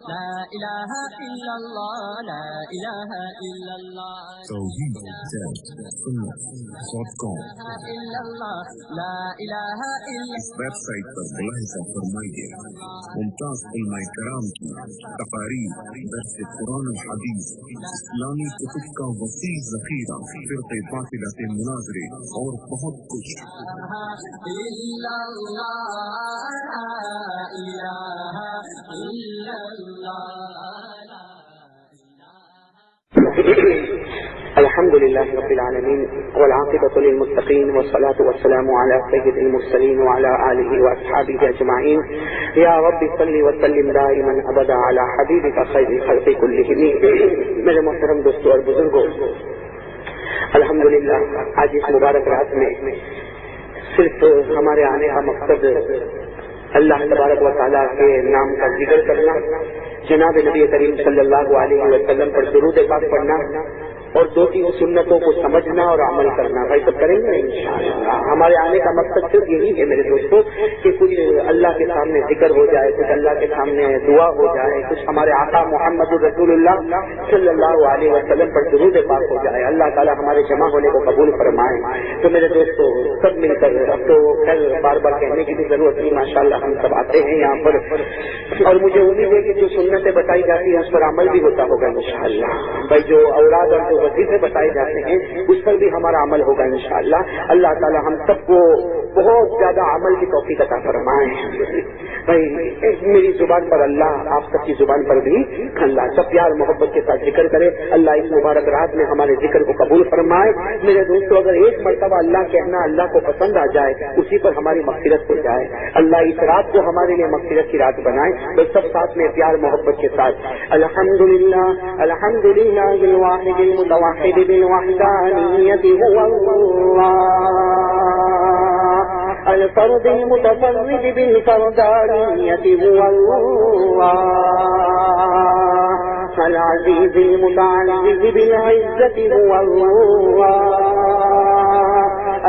لا إله إلا الله لا إله إلا الله توحید سنت.com إلا الله لا إله إلا اس ویب سائٹ پر ملاحظہ فرمائیے ممتاز علماء کرام کی تقاریر، درس قرآن و حدیث، اسلامی کتب کا وسیع ذخیرہ، فرقہ باطلہ سے مناظرے اور بہت کچھ۔ إلا الله لا إله إلا الله الحمد لله رب العالمين والعاقبة للمتقين والصلاة والسلام على سيد المرسلين وعلى آله وأصحابه أجمعين يا رب صل وسلم دائما أبدا على حبيبك خير الخلق كلهم۔ میرے محترم دوستوں اور بزرگوں، الحمدللہ آج اس مبارک رات میں صرف ہمارے آنے کا مقصد اللہ تبارک و تعالیٰ کے نام کا ذکر کرنا، جناب نبی کریم صلی اللہ علیہ وسلم پر درود پاک پڑھنا اور دو تین سنتوں کو سمجھنا اور عمل کرنا۔ بھائی سب کریں گے انشاءاللہ۔ ہمارے آنے کا مقصد صرف یہی ہے میرے دوستوں کہ کچھ اللہ کے سامنے ذکر ہو جائے، کچھ اللہ کے سامنے دعا ہو جائے، کچھ ہمارے آقا محمد رسول اللہ صلی اللہ علیہ وسلم پر درود پاک ہو جائے۔ اللہ تعالیٰ ہمارے جمع ہونے کو قبول فرمائے۔ تو میرے دوستوں سب مل کر، اب تو خیر بار بار کہنے کی بھی ضرورت نہیں، ماشاءاللہ ہم سب آتے ہیں یہاں پر، اور مجھے امید ہے کہ جو سنتیں بتائی جاتی ہیں اس پر عمل بھی ہوتا ہوگا انشاءاللہ۔ بھائی جو اوراد اور جو وظیفے بتائے جاتے ہیں اس پر بھی ہمارا عمل ہوگا انشاءاللہ۔ اللہ تعالی ہم سب کو بہت زیادہ عمل کی توفیق عطا فرمائے۔ بھائی میری زبان پر اللہ، آپ سب کی زبان پر بھی اللہ سب پیار محبت کے ساتھ ذکر کرے۔ اللہ اس مبارک رات میں ہمارے ذکر کو قبول فرمائے۔ میرے دوستوں اگر ایک مرتبہ اللہ کہنا اللہ کو پسند آ جائے، اسی پر ہماری مغفرت ہو جائے۔ اللہ اس رات کو ہمارے لیے مغفرت کی رات بنائے۔ تو سب ساتھ میں پیار محبت کے ساتھ الحمدللہ الحمدللہ الواحد المتوحد بالوحدانیت هو اللہ، الفرد المتفرد بالفردانیت هو اللہ، العزیز المتعزز بالعزت هو اللہ،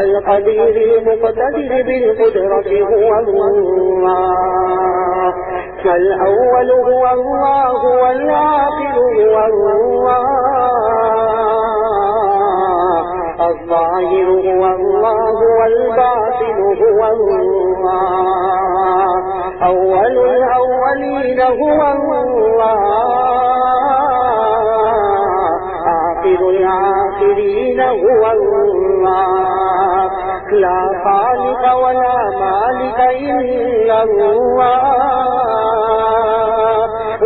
القدیر المقتدر بالقدرت هو اللہ، الأول هو الله والآخر هو الله، الظاهر هو الله والباطن هو الله، أول الأولين هو الله، آخر الآخرين هو الله، لا خالق ولا مالك إلا الله،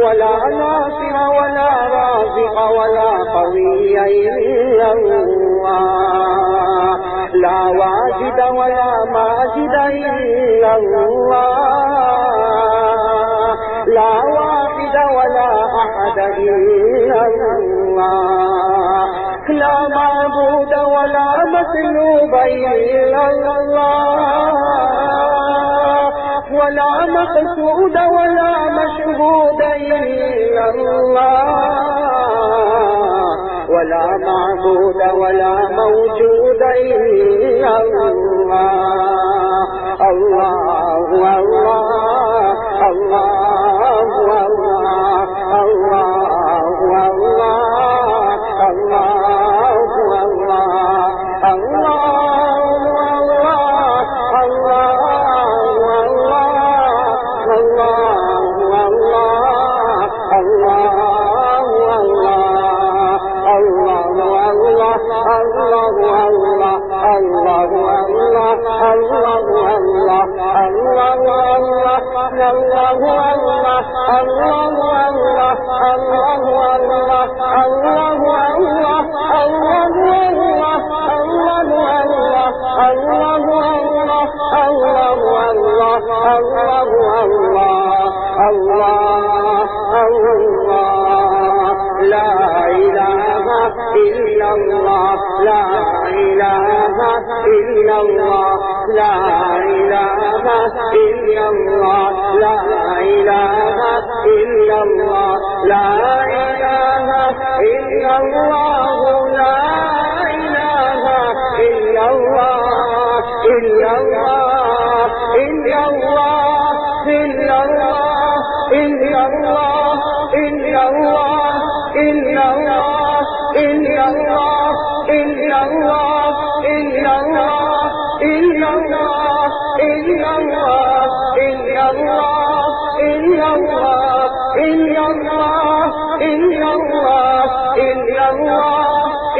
ولا ناصر ولا رازق ولا قوي إلا الله، لا واجد ولا ماجد إلا الله، لا واحد ولا أحد إلا الله، لا معبود ولا مطلوب إلا الله، ولا مقصود ولا مشهود إلا الله، ولا معبود ولا موجود إلا الله، الله الله الله الله الله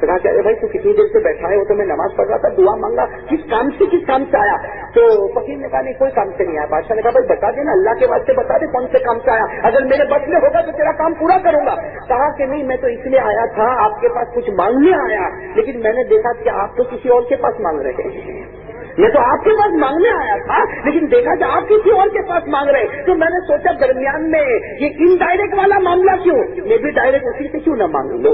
تو کہا کہ ارے بھائی تو کتنی دیر سے بیٹھا ہے؟ وہ تو میں نماز پڑھ رہا تھا، دعا مانگا، کس کام سے آیا؟ تو فقیر نے کہا نہیں کوئی کام سے نہیں آیا۔ بادشاہ نے کہا بھائی بتا دے نا، اللہ کے واسطے بتا دے کون سے کام سے آیا، اگر میرے بس میں ہوگا تو تیرا کام پورا کروں گا۔ کہا کہ نہیں، میں تو اس لیے آیا تھا، آپ کے پاس کچھ مانگنے آیا، لیکن میں نے دیکھا کہ آپ تو کسی اور کے پاس مانگ رہے ہیں۔ میں تو آپ کے پاس مانگنے آیا تھا، لیکن دیکھا کہ آپ کسی اور کے پاس مانگ رہے، تو میں نے سوچا درمیان میں یہ انڈائریکٹ والا معاملہ کیوں، میں بھی ڈائریکٹ اسی سے کیوں نہ مانگ لوں،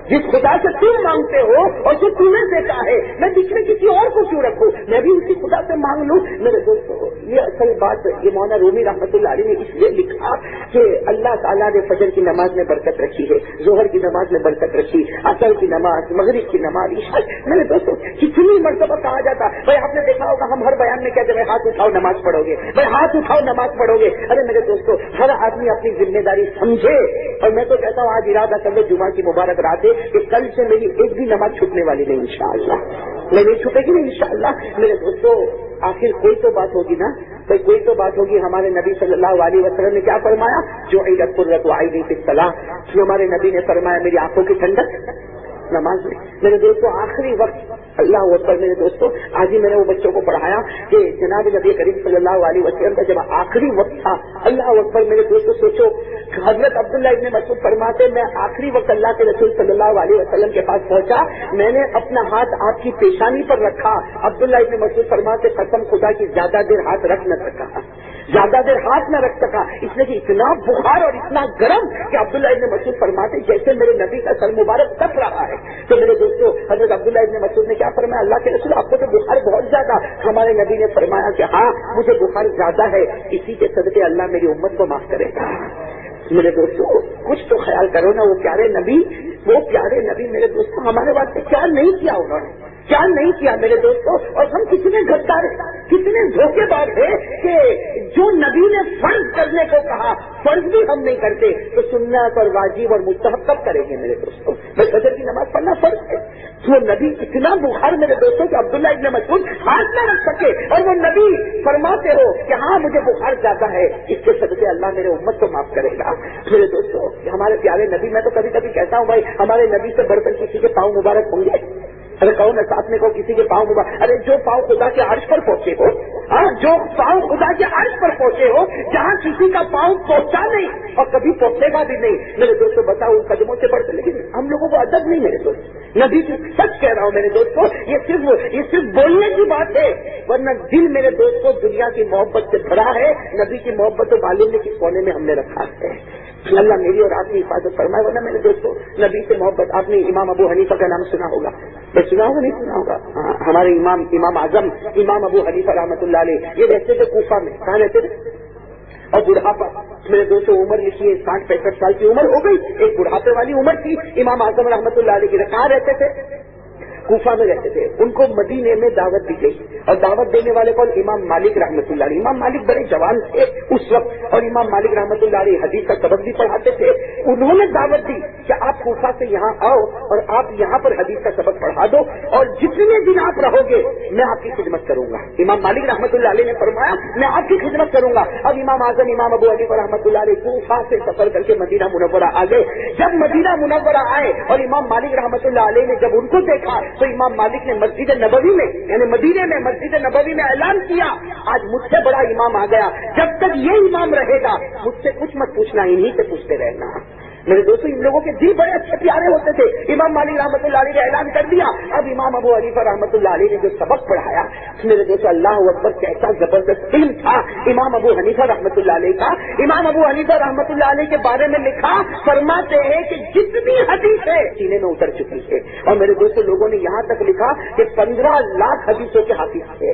جس خدا سے تم مانگتے ہو اور جو تمہیں دیتا ہے، میں بیچ میں کسی اور کو کیوں رکھوں، میں بھی اسی خدا سے مانگ لوں۔ میرے دوستوں، یہ اصل بات یہ مولانا رومی رحمۃ اللہ علیہ نے اس لیے لکھا کہ اللہ تعالیٰ نے فجر کی نماز میں برکت رکھی ہے، ظہر کی نماز میں برکت رکھی، عصر کی نماز، مغرب کی نماز، عشاء۔ میرے دوستوں کتنی مرتبہ کہا جاتا بھائی آپ نے دیکھا ہوگا ہم ہر بیان میں کہتے ہیں ہاتھ اٹھاؤ نماز پڑھو گے، بھائی ہاتھ اٹھاؤ نماز پڑھو گے۔ ارے میرے دوستوں ہر آدمی اپنی ذمہ داری سمجھے، اور میں تو کہتا ہوں آج ارادہ کر لو جمعہ کی مبارک رات ہے کہ کل سے میری ایک بھی نماز چھوٹنے والی نہیں انشاءاللہ، میں نہیں چھوٹے گی نہیں انشاءاللہ۔ میرے دوستوں آخر کوئی تو بات ہوگی نا، کوئی تو بات ہوگی۔ ہمارے نبی صلی اللہ علیہ وسلم نے کیا فرمایا؟ جو عیدت قرۃ عینی فی الصلاۃ، ہمارے نبی نے فرمایا میری آنکھوں کی ٹھنڈک نماز میں۔ میرے دوستوں آخری وقت اللہ اکبر، میرے دوستوں آج ہی میں نے وہ بچوں کو پڑھایا کہ جناب نبی کریم صلی اللہ علیہ وسلم کا جب آخری وقت تھا، اللہ اکبر میرے دوستوں سوچو، حضرت عبداللہ ابن مسعود فرماتے میں آخری وقت اللہ کے رسول صلی اللہ علیہ وسلم کے پاس پہنچا، میں نے اپنا ہاتھ آپ کی پیشانی پر رکھا۔ عبداللہ ابن مسعود فرماتے قسم خدا کی زیادہ دیر ہاتھ رکھ نہ سکا، زیادہ دیر ہاتھ نہ رکھ سکا، اس لیے کہ اتنا بخار اور اتنا گرم کہ عبداللہ ابن مسعود فرماتے جیسے میرے نبی کا سر مبارک تپ رہا ہے۔ تو میرے دوستوں حضرت عبداللہ ابن مسعود نے کیا فرمایا؟ اللہ کے رسول آپ کو تو بخار بہت زیادہ۔ ہمارے نبی نے فرمایا کہ ہاں مجھے بخار زیادہ ہے، اسی کے صدقے اللہ میری امت کو معاف کرے گا۔ میرے دوستوں کچھ تو خیال کرو نا، وہ پیارے نبی میرے دوستوں ہمارے واسطے کیا نہیں کیا انہوں نے، کیا نہیں کیا میرے دوستوں۔ اور ہم کتنے غدار ہیں، کتنے دھوکے باز ہیں کہ جو نبی نے فرض کرنے کو کہا فرض بھی ہم نہیں کرتے، تو سنت اور واجب اور مستحب کب کریں گے میرے دوستوں؟ میں فجر کی نماز پڑھنا فرض ہے، وہ نبی اتنا بخار میرے دوستوں کہ عبداللہ ابن مسعود ہاتھ نہ رکھ سکے، اور وہ نبی فرماتے ہو کہ ہاں مجھے بخار زیادہ ہے، اس کے صدقے اللہ میرے امت کو معاف کرے گا۔ میرے دوستوں ہمارے پیارے نبی، میں تو کبھی کبھی کہتا ہوں بھائی ہمارے نبی سے بڑھ کر کسی کے پاؤں مبارک ہوں گے؟ ارے کہو نا ساتھ میں کو کسی کے پاؤں مبارک، ارے جو پاؤں خدا کے عرش پر پہنچے ہو، ہاں جو پاؤں خدا کے عرش پر پہنچے ہو، جہاں کسی کا پاؤں پہنچا نہیں اور کبھی پہنچے گا بھی نہیں، میرے دوستوں بتاؤ ان قدموں سے بڑھتے، لیکن ہم لوگوں کو ادب نہیں میرے دوست، نبی کی سچ کہہ رہا ہوں میرے دوستوں، یہ صرف بولنے کی بات ہے، ورنہ دل میرے دوستوں دنیا کی محبت سے بھرا ہے، نبی کی محبت و معلوم کے کونے میں ہم نے رکھا ہے۔ اللہ میری اور آپ کی حفاظت فرمائے۔ ورنہ میرے دوستوں نبی سے محبت، آپ نے امام ابو حنیفہ کا نام سنا ہوگا، سنا ہوگا نہیں سنا ہوگا؟ ہمارے امام اعظم امام ابو حنیفہ رحمۃ اللہ علیہ یہ رہتے تھے کوفہ میں، کہاں رہتے تھے؟ اور بڑھاپا میرے دوستوں عمر لکھی ہے 60-65 سال کی عمر ہو گئی، ایک بڑھاپے والی عمر تھی امام اعظم رحمۃ اللہ علیہ کی۔ کہاں رہتے تھے؟ کوفہ میں رہتے تھے۔ ان کو مدینے میں دعوت دی گئی، اور دعوت دینے والے کون؟ امام مالک رحمۃ اللہ علیہ۔ امام مالک بڑے جوان تھے اس وقت، اور امام مالک رحمۃ اللہ علیہ حدیث کا سبق بھی پڑھاتے تھے۔ انہوں نے دعوت دی کہ آپ کوفہ سے یہاں آؤ اور آپ یہاں پر حدیث کا سبق پڑھا دو، اور جتنے دن آپ رہو گے میں آپ کی خدمت کروں گا۔ امام مالک رحمۃ اللہ علیہ نے فرمایا میں آپ کی خدمت کروں گا۔ اب امام اعظم امام ابو حنیفہ رحمۃ اللہ علیہ کوفہ سے سفر کر کے مدینہ منورہ آ گئے۔ جب مدینہ منورہ آئے اور امام مالک رحمۃ اللہ علیہ نے جب ان کو دیکھا تو امام مالک نے مسجد نبوی میں یعنی مدینے میں مسجد نبوی میں اعلان کیا آج مجھ سے بڑا امام آ گیا، جب تک یہ امام رہے گا مجھ سے کچھ مت پوچھنا، انہی سے پوچھتے رہنا۔ میرے دوستوں ان لوگوں کے دل بڑے اچھے پیارے ہوتے تھے۔ امام مالک رحمۃ اللہ علیہ نے اعلان کر دیا۔ اب امام ابو حنیفہ رحمۃ اللہ علیہ نے جو سبق پڑھایا میرے دوستوں اللہ اکبر کیسا زبردست علم تھا امام ابو حنیفہ رحمۃ اللہ علیہ کا۔ امام ابو حنیفہ رحمۃ اللہ علیہ کے بارے میں لکھا، فرماتے ہیں کہ جتنی حدیث ہے سینے میں اتر چکی ہے، اور میرے دوستوں لوگوں نے یہاں تک لکھا کہ 15 لاکھ حدیثوں کے حافظ تھے،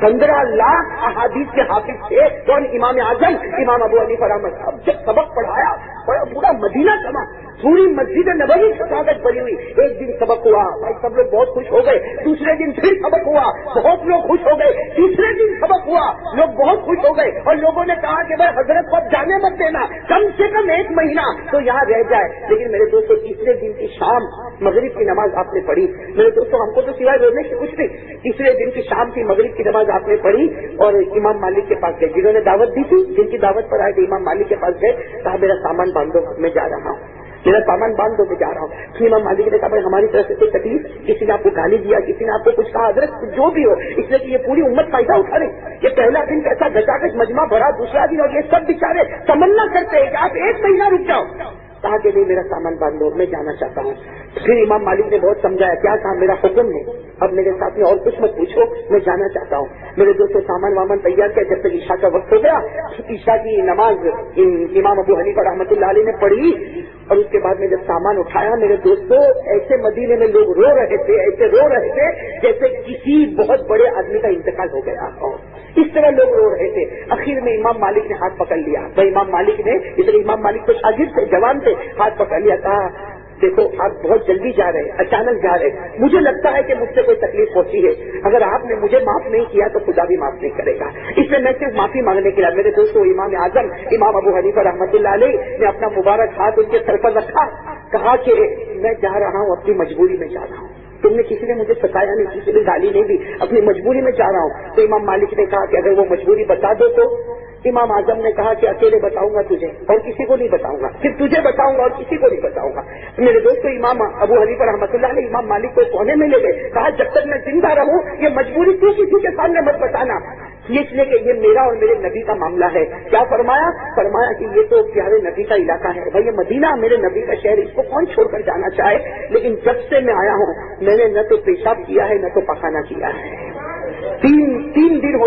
15 لاکھ احادیث کے حافظ تھے۔ کون؟ امام اعظم امام ابو حنیفہ رحمۃ اللہ۔ جب سبق پڑھایا پورا مدینہ سما، پوری مسجد نبوی سے کاغذ بھری ہوئی۔ ایک دن سبق ہوا، بھائی سب لوگ بہت خوش ہو گئے۔ دوسرے دن پھر سبق ہوا، بہت لوگ خوش ہو گئے۔ تیسرے دن سبق ہوا، لوگ بہت خوش ہو گئے، اور لوگوں نے کہا کہ بھائی حضرت کو اب جانے مت دینا، کم سے کم 1 مہینہ تو یہاں رہ جائے۔ لیکن میرے دوستوں تیسرے دن کی شام مغرب کی نماز آپ نے پڑھی۔ میرے دوستوں ہم کو تو سوائے رونے سے کچھ نہیں۔ تیسرے دن کی شام کی مغرب کی نماز آپ نے پڑھی اور امام مالک کے پاس گئے، جنہوں نے دعوت دی تھی، جن کی دعوت پر آئے تھے امام مالک کے پاس گئے، کہا میرا سامان باندھو میں جا رہا ہوں۔ میرا سامان باندھ دو میں جا رہا ہوں. امام مالک نے کہا بھائی ہماری طرف سے کوئی تکلیف, کسی نے آپ کو گالی دیا, کسی نے آپ کو کچھ کہا, حضرت جو بھی ہو, اس لیے کہ یہ پوری امت فائدہ اٹھا رہی. یہ پہلا دن کیسا گجاگج مجمع بھرا, دوسرا دن, اور یہ سب بیچارے تمنا کرتے ہیں کہ آپ ایک مہینہ رک جاؤ. کہا کہ نہیں میرا سامان باندھ دو, میں جانا چاہتا ہوں. پھر امام مالک نے بہت سمجھایا, کیا کہا میرا حکم ہے, اب میرے ساتھ میں اور کچھ مت پوچھو, میں جانا چاہتا ہوں. میرے دوستوں سامان وامان تیار کیا, جب تک عشاء کا وقت ہو گیا, عشاء کی نماز امام ابو حنیفہ رحمۃ اللہ علیہ نے پڑھی, اور اس کے بعد میں جب سامان اٹھایا, میرے دوستوں ایسے مدینے میں لوگ رو رہے تھے, ایسے رو رہے تھے جیسے کسی بہت بڑے آدمی کا انتقال ہو گیا ہو, اس طرح لوگ رو رہے تھے. اخیر میں امام مالک نے ہاتھ پکڑ لیا. بھائی امام مالک نے, اس لیے امام مالک تو شاگرد تھے, جوان تھے, ہاتھ پکڑ لیا. کہا دیکھو آپ بہت جلدی جا رہے ہیں, اچانک جا رہے ہیں, مجھے لگتا ہے کہ مجھ سے کوئی تکلیف ہوتی ہے, اگر آپ نے مجھے معاف نہیں کیا تو خدا بھی معاف نہیں کرے گا, اس لیے میں صرف معافی مانگنے کے لیے. میرے دوستوں امام اعظم امام ابو حنیفہ رحمۃ اللہ علیہ نے اپنا مبارک ہاتھ ان کے سر پر رکھا, کہا کہ میں جا رہا ہوں, اپنی مجبوری میں جا رہا ہوں, تم نے کسی نے مجھے ستایا نہیں, کسی نے گالی نہیں دی, اپنی مجبوری میں جا رہا ہوں. تو امام مالک نے کہا کہ اگر وہ مجبوری بتا دو تو. امام اعظم نے کہا کہ اکیلے بتاؤں گا تجھے, اور کسی کو نہیں بتاؤں گا, پھر تجھے بتاؤں گا اور کسی کو نہیں بتاؤں گا. میرے دوستوں امام ابو حنیفہ رحمۃ اللہ علیہ امام مالک کو کونے میں لے گئے, کہا جب تک میں زندہ رہوں یہ مجبوری تو کسی کے سامنے مت بتانا, اس لیے کہ یہ میرا اور میرے نبی کا معاملہ ہے. کیا فرمایا, فرمایا کہ یہ تو پیارے نبی کا علاقہ ہے, بھائی یہ مدینہ میرے نبی کا شہر, اس کو کون چھوڑ کر جانا چاہے, لیکن جب سے میں آیا ہوں میں نے نہ تو پیشاب کیا ہے نہ تو پخانہ کیا ہے. تین دن ہو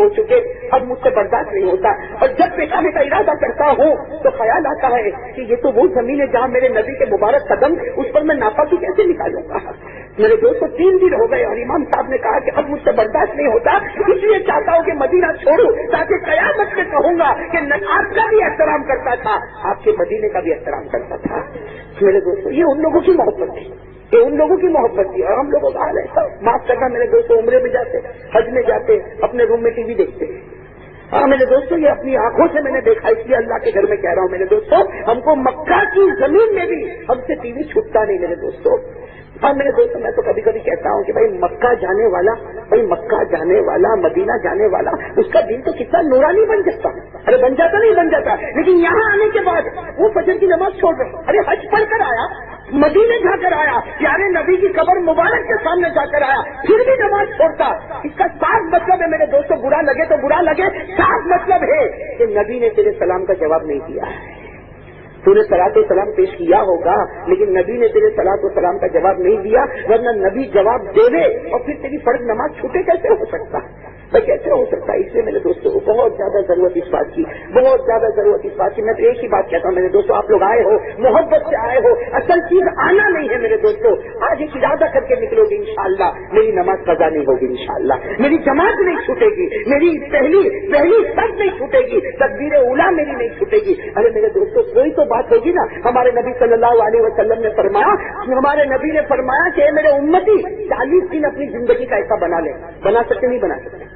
چکے, اب مجھ سے برداشت نہیں ہوتا, اور جب پیشانے کا ارادہ کرتا ہوں تو خیال آتا ہے کہ یہ تو وہ زمین ہے جہاں میرے نبی کے مبارک قدم, اس پر میں ناپاکی کیسے نکالوں گا. میرے دوستوں 3 دن ہو گئے, اور امام صاحب نے کہا کہ اب مجھ سے برداشت نہیں ہوتا, اس لیے چاہتا ہوں کہ مدینہ چھوڑوں, تاکہ قیامت میں کہوں گا کہ آپ کا بھی احترام کرتا تھا, آپ کے مدینے کا بھی احترام کرتا تھا. میرے دوستوں یہ ان لوگوں کی محبت تھی, یہ ان لوگوں کی محبت تھی, اور ہم لوگوں کا حال ہے معاف کرنا. میرے دوستوں عمرے میں جاتے, حج میں جاتے, اپنے روم میں ٹی وی دیکھتے. ہاں میرے دوستوں یہ اپنی آنکھوں سے میں نے دیکھا, اس لیے اللہ کے گھر میں کہہ رہا ہوں. میرے دوستوں ہم کو مکہ کی زمین میں بھی ہم سے ٹی وی چھوٹتا نہیں میرے دوستوں. ہاں میرے دوستوں میں تو کبھی کبھی کہتا ہوں کہ بھائی مکہ جانے والا, مدینہ جانے والا, اس کا دل تو کتنا نورانی بن جاتا. ارے بن جاتا نہیں بن جاتا, لیکن یہاں آنے کے بعد وہ فجر کی نماز چھوڑ رہے, ارے حج پڑھ کر آیا, مدینے جا کر آیا, پیارے نبی کی قبر مبارک کے سامنے جا کر آیا, پھر بھی نماز چھوڑتا. اس کا صاف مطلب ہے میرے دوستوں, برا لگے تو برا لگے, صاف مطلب ہے کہ نبی نے تیرے سلام کا جواب نہیں دیا ہے. تو نے صلاۃ و سلام پیش کیا ہوگا, لیکن نبی نے تیرے صلاۃ و سلام کا جواب نہیں دیا, ورنہ نبی جواب دے دے اور پھر تیری فرض نماز چھوٹے کیسے ہو سکتا, کیسے ہو سکتا ہے. اس لیے میرے دوستوں بہت زیادہ ضرورت اس بات کی, میں تو ایک ہی بات کہتا ہوں میرے دوستوں, آپ لوگ آئے ہو, محبت سے آئے ہو, اصل چیز آنا نہیں ہے میرے دوستوں. آج ایک ارادہ کر کے نکلو گے انشاءاللہ, میری نماز قضا نہیں ہوگی انشاءاللہ, میری جماعت نہیں چھوٹے گی, میری پہلی سب نہیں چھوٹے گی, تکبیر اولیٰ میری نہیں چھوٹے گی. ارے میرے دوستوں کوئی تو بات ہوگی نا. ہمارے نبی صلی اللہ علیہ وسلم نے فرمایا کہ میرے امتی 40 دن اپنی زندگی کا ایسا بنا لے. بنا سکتے نہیں بنا سکتے,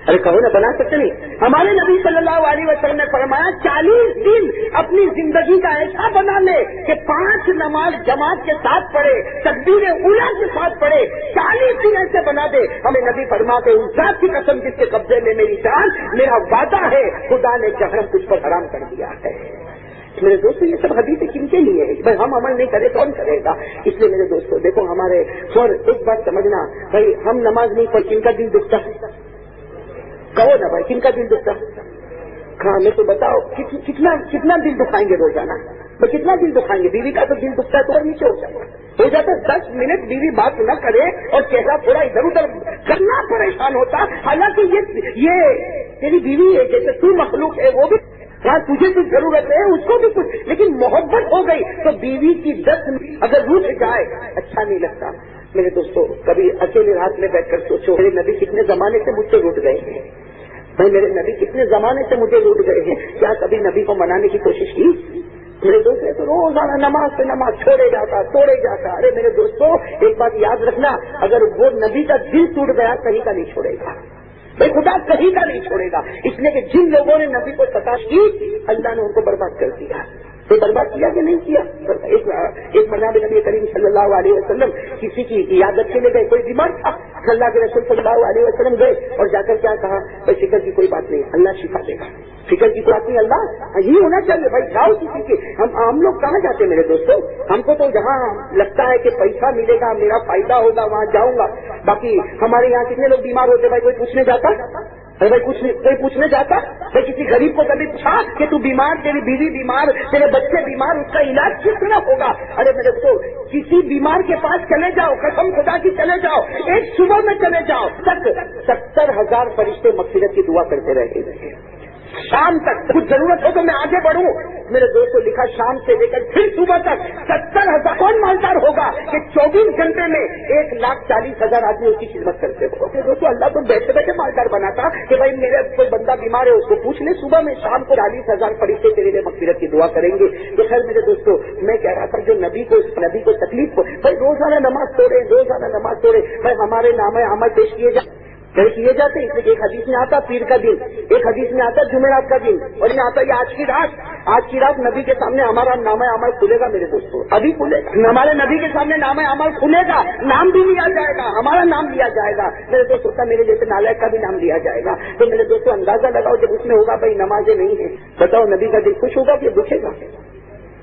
ارے کہو نا بنا سکتے نہیں. ہمارے نبی صلی اللہ علیہ وسلم نے فرمایا 40 دن اپنی زندگی کا ایسا بنا لے کہ 5 نماز جماعت کے ساتھ پڑھے, تکبیر اولیٰ کے ساتھ پڑھے, 40 دن ایسے بنا دے. ہمیں نبی فرماتے اس ذات کی قسم جس کے قبضے میں میری جان, میرا وعدہ ہے خدا نے جہنم کچھ پر حرام کر دیا ہے. میرے دوستوں یہ سب حدیث کن کے لیے ہے, بھائی ہم عمل نہیں کرے کون کرے گا. اس لیے میرے دوستوں دیکھو ہمارے اور ایک بات سمجھنا, بھائی ہم نماز نہیں پڑھ, کن کا دل دکھتا ہے, کہو نا بھائی کن کا دل دکھتا ہے. ہاں میں تو بتاؤ کتنا دل دکھائیں گے روزانہ, کتنا دل دکھائیں گے. بیوی کا تو دل دکھتا ہے تو نیچے ہو جاتا ہے 10 منٹ بیوی بات نہ کرے اور چہرہ تھوڑا ادھر ادھر کرنا پریشان ہوتا. حالانکہ یہ تیری بیوی ہے, جیسے تو مخلوق ہے, وہ بھی تجھے کچھ ضرورت ہے, اس کو بھی کچھ, لیکن محبت ہو گئی تو بیوی کی 10 منٹ اگر روٹ جائے اچھا نہیں لگتا. میرے دوستوں کبھی اکیلے رات میں بیٹھ کر سوچو, میرے نبی کتنے زمانے سے مجھ سے روٹ گئے ہیں, بھائی میرے نبی کتنے زمانے سے مجھے روٹ گئے ہیں, کیا کبھی نبی کو منانے کی کوشش کی؟ میرے دوست تو روزانہ نماز سے نماز توڑے جاتا. ارے میرے دوستوں ایک بات یاد رکھنا, اگر وہ نبی کا دل ٹوٹ گیا کہیں کا نہیں چھوڑے گا, بھائی خدا کہیں کا نہیں چھوڑے گا. اس لیے کہ جن لوگوں نے نبی کو ستاش کی اللہ نے ان کو برباد کر دیا. تو برباد کیا کہ نہیں کیا؟ ایک مرتبہ نبی کریم صلی اللہ علیہ وسلم کسی کی عیادت کے لیے گئے، کوئی بیمار تھا، اللہ کے رسول صلی اللہ علیہ وسلم گئے اور جا کر کیا کہا؟ بھائی فکر کی کوئی بات نہیں، اللہ شفا دے گا، فکر کی کوئی بات نہیں، اللہ ہی ہونا چاہیے بھائی، جاؤ کسی کے۔ ہم لوگ کہاں جاتے میرے دوستوں؟ ہم کو تو جہاں لگتا ہے کہ پیسہ ملے گا، میرا فائدہ ہوگا، وہاں جاؤں گا۔ باقی ہمارے یہاں کتنے لوگ بیمار ہوتے بھائی، کوئی پوچھنے جاتا؟ ارے بھائی کوئی پوچھنے جاتا؟ بھائی کسی غریب کو کبھی پوچھا کہ تو بیمار، تیری بیوی بیمار، تیرے بچے بیمار، اس کا علاج کس طرح ہوگا؟ ارے میرے تو کسی بیمار کے پاس چلے جاؤ، قسم خدا کی چلے جاؤ، ایک صبح میں چلے جاؤ، 70,000 فرشتے مغفرت کی دعا کرتے رہے ہیں شام تک۔ کچھ ضرورت ہو تو میں آگے بڑھوں میرے دوستوں، لکھا شام سے لے کر پھر صبح تک 70,000۔ کون مالدار ہوگا کہ 24 گھنٹے میں 1,40,000 آدمی اس کی خدمت کرتے ہو؟ دوستوں اللہ تو بیٹھے بیٹھے مالدار بناتا کہ بھائی میرے کوئی بندہ بیمار ہے اس کو پوچھ لے، صبح میں شام کو 40,000 فرشتے تیرے لیے مغفرت کی دعا کریں گے۔ تو خیر میرے دوستوں میں کہہ رہا تھا جو نبی کو تکلیف ہو، بھائی روزانہ نماز پڑھے، روزانہ نماز پڑھے، بھائی ہمارے نامہ عمل پیش کیے جاتے ہیں، اس لیے ایک حدیث میں آتا پیر کا دن، ایک حدیث میں آتا جمعرات کا دن، اور میں آتا یہ آج کی رات نبی کے سامنے ہمارا نامہ عمل کھلے گا میرے دوستوں، ابھی کھلے گا ہمارے نبی کے سامنے نامہ عمل کھلے گا، نام بھی لیا جائے گا، ہمارا نام لیا جائے گا میرے دوستوں کا، میرے جیسے نالائق کا بھی نام لیا جائے گا۔ تو میرے دوستوں اندازہ لگاؤ جب اس میں ہوگا بھائی نمازیں نہیں ہیں، بتاؤ نبی کا دل خوش ہوگا کہ دکھے گا؟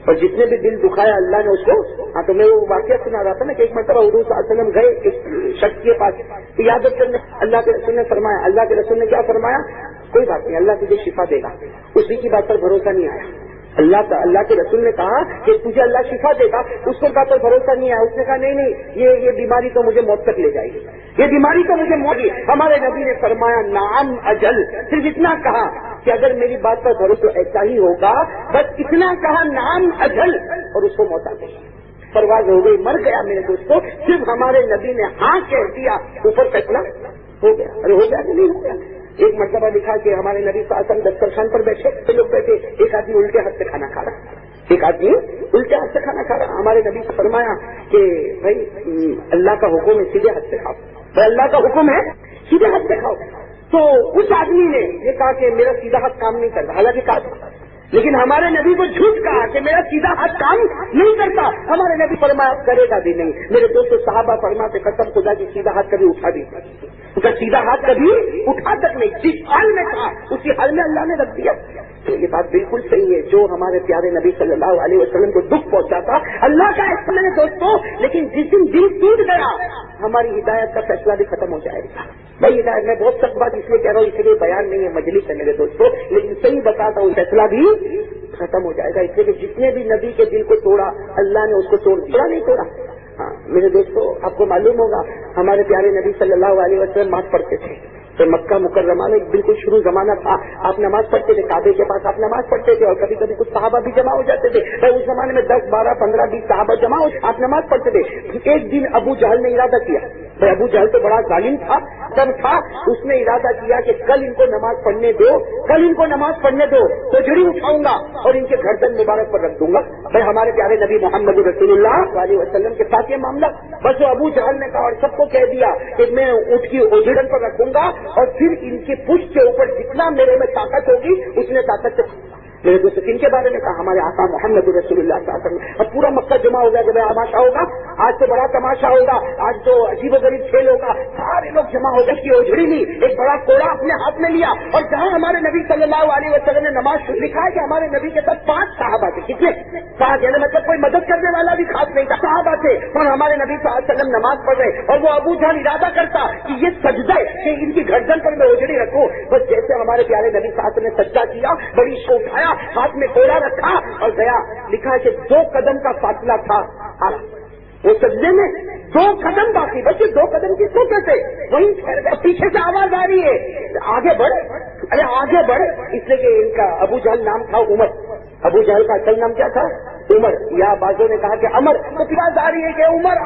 اور جتنے بھی دل دکھایا اللہ نے اس کو، ہاں تو میں وہ واقعہ سنا رہا تھا نا کہ ایک مرتبہ حضور صلی اللہ علیہ وسلم گئے ایک شخص کے پاس عیادت کرنے، اللہ کے رسول نے فرمایا، اللہ کے رسول نے کیا فرمایا؟ کوئی بات نہیں، اللہ تجھے شفا دے گا۔ اسی کی بات پر بھروسہ نہیں آیا، اللہ کے رسول نے کہا کہ تجھے اللہ شفا دے گا، اس کو بات پر بھروسہ نہیں آیا، اس نے کہا نہیں یہ بیماری تو مجھے موت تک لے جائے گی، یہ بیماری تو مجھے موت گی۔ ہمارے نبی نے فرمایا نعم اجل، صرف اتنا کہا کہ اگر میری بات پر بھروسہ ایسا ہی ہوگا، بس اتنا کہا نعم اجل، اور اس کو موت آ گئی، پرواز ہو گئی، مر گیا میرے دوستوں۔ صرف ہمارے نبی نے ہاں کہہ دیا، اوپر فیصلہ ہو گیا۔ ارے ہو گیا کہ نہیں ہو گیا؟ ایک مرتبہ لکھا کہ ہمارے نبی صلی اللہ علیہ وسلم دسترخوان پر بیٹھے، لوگ بیٹھے، ایک آدمی الٹے ہاتھ سے کھانا کھا رہا، ہمارے نبی سے فرمایا کہ بھائی اللہ کا حکم ہے سیدھے ہاتھ سے کھاؤ، بھائی اللہ کا حکم ہے سیدھے ہاتھ سے کھاؤ۔ تو اس آدمی نے یہ کہا کہ میرا سیدھا ہاتھ کام نہیں کرتا، حالانکہ کہا، لیکن ہمارے نبی کو جھوٹ کہا کہ میرا سیدھا ہاتھ کام نہیں کرتا۔ ہمارے نبی فرمایا کرے گا بھی نہیں۔ میرے دوستوں صحابہ فرماتے قسم خدا کی سیدھا ہاتھ کبھی اٹھا بھی نہیں، اس کا سیدھا ہاتھ کبھی اٹھا تک نہیں، جس حال میں تھا اسی حال میں اللہ نے رکھ دیا۔ تو یہ بات بالکل صحیح ہے، جو ہمارے پیارے نبی صلی اللہ علیہ وسلم کو دکھ پہنچا تھا اللہ کا احسان ہے دوستوں، لیکن جس دن دل ٹوٹ گیا ہماری ہدایت کا فیصلہ بھی ختم ہو جائے گا۔ بھائی ہدایت میں بہت سخت بات اس لیے کہہ رہا ہوں، اس لیے بیان نہیں ہے، مجلس ہے میرے دوستوں، لیکن صحیح بتاتا ہوں فیصلہ بھی ختم ہو جائے گا، اس لیے کہ جتنے بھی نبی کے دل کو توڑا اللہ نے اس کو توڑا نہیں توڑا۔ ہاں میرے دوستوں آپ کو معلوم ہوگا ہمارے پیارے نبی صلی اللہ علیہ وسلم نماز پڑھتے تھے، تو مکہ مکرمہ میں بالکل شروع زمانہ تھا، آپ نماز پڑھتے تھے، کعبے کے پاس آپ نماز پڑھتے تھے، اور کبھی کبھی کچھ صحابہ بھی جمع ہو جاتے تھے۔ اس زمانے میں 10 12 15 20 صحابہ جمع ہو آپ نماز پڑھتے تھے۔ ایک دن ابو جہل نے ارادہ کیا، بھائی ابو جہل تو بڑا ظالم تھا تب تھا، اس نے ارادہ کیا کہ کل ان کو نماز پڑھنے دو، تو جڑی اٹھاؤں گا اور ان کے گردن مبارک پر رکھ دوں گا۔ بھائی ہمارے پیارے نبی محمد رسول اللہ علیہ وسلم کے ساتھ یہ معاملہ، بس وہ ابو جہل نے کہا اور سب کو کہہ دیا کہ میں اونٹ کی اوجھڑن پر رکھوں گا، اور پھر ان کی پشت کے اوپر جتنا میرے میں طاقت ہوگی اس نے طاقت سے میرے دوست کن کے بارے میں کہا ہمارے آقا محمد رسول اللہ صلی اللہ علیہ وسلم۔ اب پورا مکہ جمع ہو گیا کہ بھائی تماشا ہوگا، آج تو بڑا تماشا ہوگا، آج تو عجیب و غریب کھیل ہوگا، سارے لوگ جمع ہو گئے، کی اوجھڑی لی، ایک بڑا کوڑا اپنے ہاتھ میں لیا، اور جہاں ہمارے نبی صلی اللہ علیہ وسلم نے نماز لکھا ہے کہ ہمارے نبی کے ساتھ 5 صحابہ تھے، کتنے 5 یعنی مطلب کوئی مدد کرنے والا بھی خاص نہیں تھا، صحابہ تھے، اور ہمارے نبی صلی اللہ علیہ وسلم نماز پڑھ رہے، اور وہ ابو جہل ارادہ کرتا کہ یہ سجدہ ہے کہ ان کی گردن پر میں اوجھڑی رکھوں، بس جیسے ہمارے پیارے نبی صلی اللہ علیہ وسلم نے سجدہ کیا، بڑی شو اٹھایا، ہاتھ میں رکھا اور گیا، لکھا ہے کہ 2 قدم کا فاصلہ تھا، وہ سجدے میں 2 قدم باقی، بس 2 قدم کس کو کہتے، وہیں پیچھے سے آواز آ رہی ہے آگے بڑھ، ارے آگے بڑھ، اس لیے کہ ان کا ابو جہل نام تھا عمر، ابو جہل کا اصل نام کیا تھا عمر، یا بازوں نے کہا کہ عمر، تو آواز آ رہی ہے کہ عمر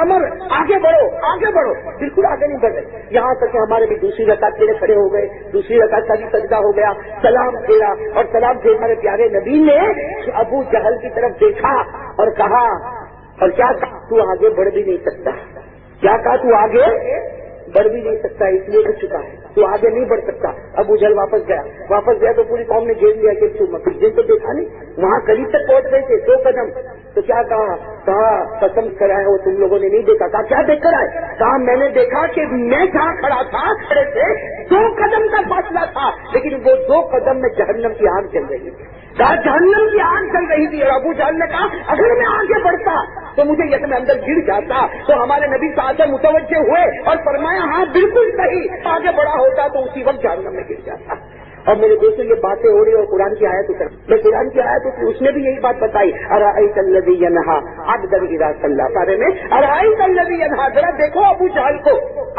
آگے بڑھو، بالکل آگے نہیں بڑھ رہے، یہاں تک کہ ہمارے بھی دوسری رکعت کے لیے کھڑے ہو گئے، دوسری رکعت کا بھی سجدہ ہو گیا، سلام پھیرا، اور سلام پھیر ہمارے پیارے نبی نے ابو جہل کی طرف دیکھا اور کہا، اور کیا کہا، تو آگے بڑھ بھی نہیں سکتا، کیا کہا، تو آگے بڑھ بھی نہیں سکتا، اس لیے ہو چکا ہے۔ تو آگے نہیں بڑھ سکتا. ابو جہل واپس گیا تو پوری قوم نے گھیر لیا کہ تم مسجد تو دیکھا نہیں, وہاں قریب تک پہنچ گئے تھے 2 قدم. تو کیا کہا قسم کرایا وہ تم لوگوں نے نہیں دیکھا. کہا کیا دیکھ کر آئے؟ کہا میں نے دیکھا کہ میں جہاں کھڑا تھا کھڑے سے 2 قدم کا فاصلہ تھا, لیکن وہ 2 قدم میں جہنم کی آگ جل رہی تھی. کہا جہنم کی آگ چل رہی تھی. اور ابو جہل نے کہا اگر میں آگے بڑھتا تو مجھے یہ میں اندر گر جاتا. تو ہمارے نبی صاحب متوجہ ہوئے اور فرمایا ہاں بالکل صحیح, آگے بڑا ہوتا تو اسی وقت جہنم میں گر جاتا. اور میرے دوستوں یہ باتیں ہو رہی اور قرآن کی آیت اتر, میں قرآن کی آیت اتری, اس نے بھی یہی بات بتائی. ارأیت الذی ینہا عبدا اذا صلی, بارے میں ارأیت الذی ینہا, ذرا دیکھو ابو جہل کو,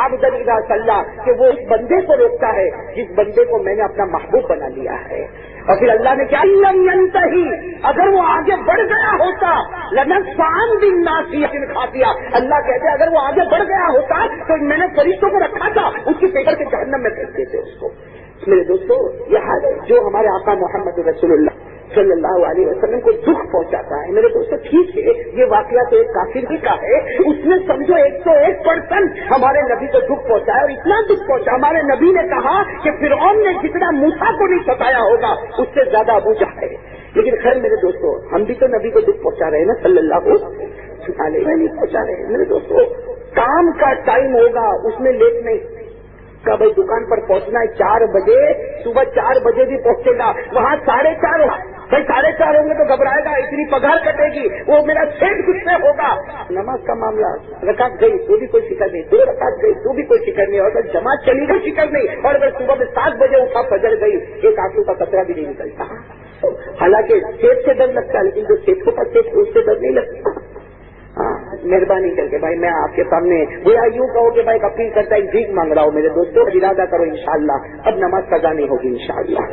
عبدا اذا صلی, کہ وہ اس بندے کو روکتا ہے جس بندے کو میں نے اپنا محبوب بنا لیا ہے. اور پھر اللہ نے کیا لم ینتہی, اگر وہ آگے بڑھ گیا ہوتا لنصفعن بالناصیۃ خاطیہ, اللہ کہتے ہیں اگر وہ آگے بڑھ گیا ہوتا تو میں نے فرشتوں کو رکھا تھا اس کی پکڑ کے جہنم میں پھینک دیتے اس کو. میرے دوستو یہ حال ہے جو ہمارے آقا محمد رسول اللہ صلی اللہ علیہ وسلم کو دکھ پہنچاتا ہے. میرے دوستو ٹھیک ہے یہ واقعہ تو ایک کافر ہی کا ہے, اس نے سمجھو 101% ہمارے نبی کو دکھ پہنچایا, اور اتنا دکھ پہنچا ہمارے نبی نے کہا کہ فرعون نے جتنا موسیٰ کو نہیں ستایا ہوگا اس سے زیادہ ابو جہل ہے. لیکن خیر میرے دوستو ہم بھی تو نبی کو دکھ پہنچا رہے ہیں نا صلی اللہ علیہ وسلم, نہیں پہنچا رہے ہیں. میرے دوستو کام کا ٹائم ہوگا اس میں لیٹ نہیں کا, بھائی دکان پر پہنچنا ہے 4 بجے, صبح 4 بجے بھی پہنچے گا, وہاں 4:30 ہوگا, بھائی 4:30 ہوں گے تو گھبرائے گا, اتنی پگار کٹے گی, وہ میرا سیٹ غصے ہوگا. نماز کا معاملہ رکعت گئی تو بھی کوئی فکر نہیں, 2 رکعت گئی تو بھی کوئی فکر نہیں, اور اگر جماعت چلی گئی فکر نہیں, اور اگر صبح میں 7 بجے اٹھا فجر گئی ایک آنسو کا قطرہ بھی نہیں نکلتا. حالانکہ سیٹ سے ڈر لگتا ہے لیکن جو سیٹ کو پاس سیٹ اس سے ڈر نہیں لگتا. مہربانی کر کے بھائی میں آپ کے سامنے وہ یوں کہو کہ بھائی اپیل کرتا ہے بھیک مانگ رہا ہوں. میرے دوستوں ارادہ کرو انشاءاللہ اب نماز قضا نہیں ہوگی انشاءاللہ,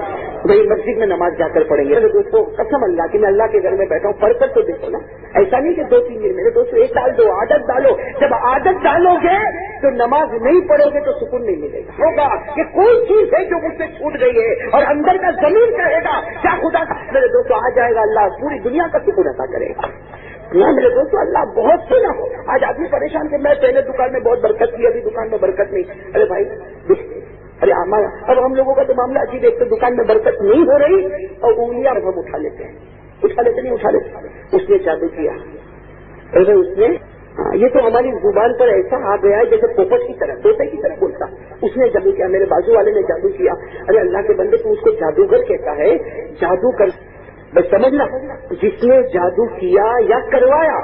بھائی مسجد میں نماز جا کر پڑھیں گے. میرے دوستوں قسم اللہ کی میں اللہ کے گھر میں بیٹھا ہوں, پڑھ کر تو دیکھو نا, ایسا نہیں کہ 2-3 دن. میرے دوستوں 1 سال 2 عادت ڈالو, جب عادت ڈالو گے تو نماز نہیں پڑھو گے تو سکون نہیں ملے گا. ہوگا کہ کوئی چیز ہے جو مجھ سے چھوٹ گئی ہے, اور اندر کا ضمیر کہے گا کیا خدا کا. میرے دوستوں آ جائے گا اللہ پوری دنیا کا سکون عطا کرے گا. میرے دوستوں اللہ بہت سی نہ ہو. آج آدمی پریشان کہ میں پہلے دکان میں بہت برکت کی, ابھی دکان میں برکت نہیں. ارے بھائی ارے اب ہم لوگوں کا تو معاملہ عجیب, ایک تو دکان میں برکت نہیں ہو رہی اور انگلیاں ہم اٹھا لیتے ہیں, اٹھا لیتے. اس نے جادو کیا, ارے اس نے یہ تو ہماری زبان پر ایسا آ گیا ہے جیسے پوپٹ کی طرح, طوطے کی طرح بولتا. اس نے جادو کیا, میرے بازو والے نے جادو کیا. ارے اللہ کے بندے تو اس کو جادوگر کہتا ہے. جادو کر بس سمجھنا, جس نے جادو کیا یا کروایا,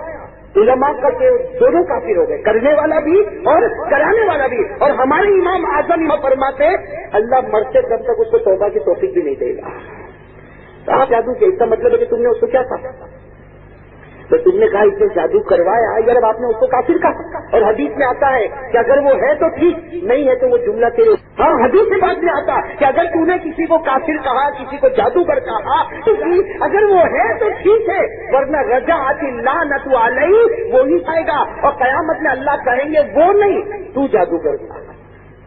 علماء کا کہ دونوں کافر ہو گئے, کرنے والا بھی اور کرانے والا بھی. اور ہمارے امام اعظم فرماتے اللہ مرتے دم تک اس کو توبہ کی توفیق بھی نہیں دے گا. آپ جادو کیا, اس کا مطلب ہے کہ تم نے اس کو کیا کہا, تو تم نے کہا اس نے جادو کروایا, یا آپ نے اس کو کافر کہا. اور حدیث میں آتا ہے کہ اگر وہ ہے تو ٹھیک, نہیں ہے تو وہ جملہ تیرے. ہاں حدیث سے بات میں آتا کہ اگر تم نے کسی کو کافر کہا, کسی کو جادوگر کہا, اگر وہ ہے تو ٹھیک ہے, ورنہ رجعت اللعنۃ علیہ وہی آئے گا, اور قیامت میں اللہ کہیں گے وہ نہیں تو جادوگر تھا,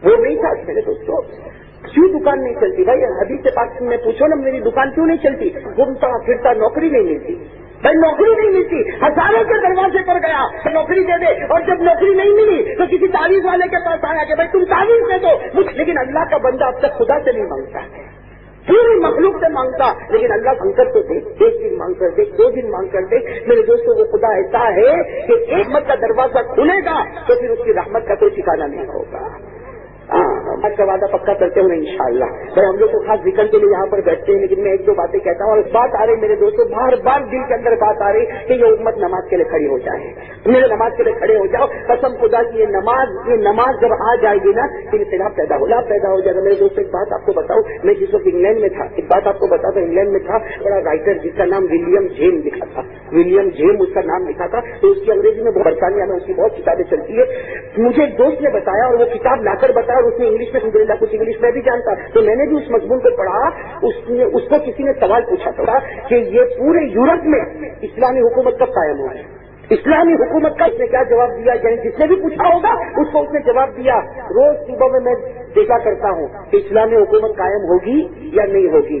وہ نہیں تھا. میرے دوستوں کیوں دکان نہیں چلتی بھائی, حدیث سے بات میں پوچھو نا میری دکان کیوں نہیں چلتی, گھومتا پھرتا نوکری نہیں ملتی. بھائی نوکری نہیں ملتی, ہزاروں کے دروازے پر گیا نوکری دے دے, اور جب نوکری نہیں ملی تو کسی تعویذ والے کے پاس آیا کہ بھائی تم تعویذ دے دو. لیکن اللہ کا بندہ اب تک خدا سے نہیں مانگتا ہے, پوری مخلوق سے مانگتا, لیکن اللہ مانگ کر تو دیکھ, 1 دن مانگ کر دیکھ, 2 دن مانگ کر دیکھ. میرے دوستوں وہ خدا ایسا ہے کہ ایک رحمت کا دروازہ کھلے گا تو پھر اس کی رحمت کا کوئی ٹھکانا نہیں ہوگا. آج کا وعدہ پکا کرتے ہوئے انشاءاللہ. بھائی ہم لوگ تو خاص ذکر کے لیے یہاں پر بیٹھتے ہیں, لیکن میں 1-2 باتیں کہتا ہوں, اور بات آ رہی میرے دوستوں, بار بار دل کے اندر بات آ رہی کہ یہ امت نماز کے لیے کھڑی ہو جائے. میرے نماز کے لیے کھڑے ہو جاؤ, قسم خدا کی یہ نماز جب آ جائے گی نا پھر اختلاف پیدا ہو جائے گا. میرے دوستوں ایک بات آپ کو بتاؤں, میں جس وقت انگلینڈ میں تھا, ایک بات آپ کو بتا دوں, انگلینڈ میں تھا بڑا رائٹر جس کا نام ولیم جیم لکھا تھا, ولیم جیم اس کا نام لکھا تھا. تو اس کی انگریزی میں برطانیہ میں اس کی بہت کتابیں چلتی ہے. مجھے ایک دوست نے بتایا, اور وہ کتاب لا کر بتایا, اور اس نے انگلش میں کچھ انگلش میں بھی جانتا, تو میں نے بھی اس مضمون کو پڑھا. اس کو کسی نے سوال پوچھا تھا کہ یہ پورے یورپ میں اسلامی حکومت کب قائم ہوا ہے, اسلامی حکومت کا. اس نے کیا جواب دیا, یعنی جس نے بھی پوچھا ہوگا اس کو اس نے جواب دیا, روز صبح میں دیکھا کرتا ہوں کہ اسلامی حکومت قائم ہوگی یا نہیں ہوگی.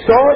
100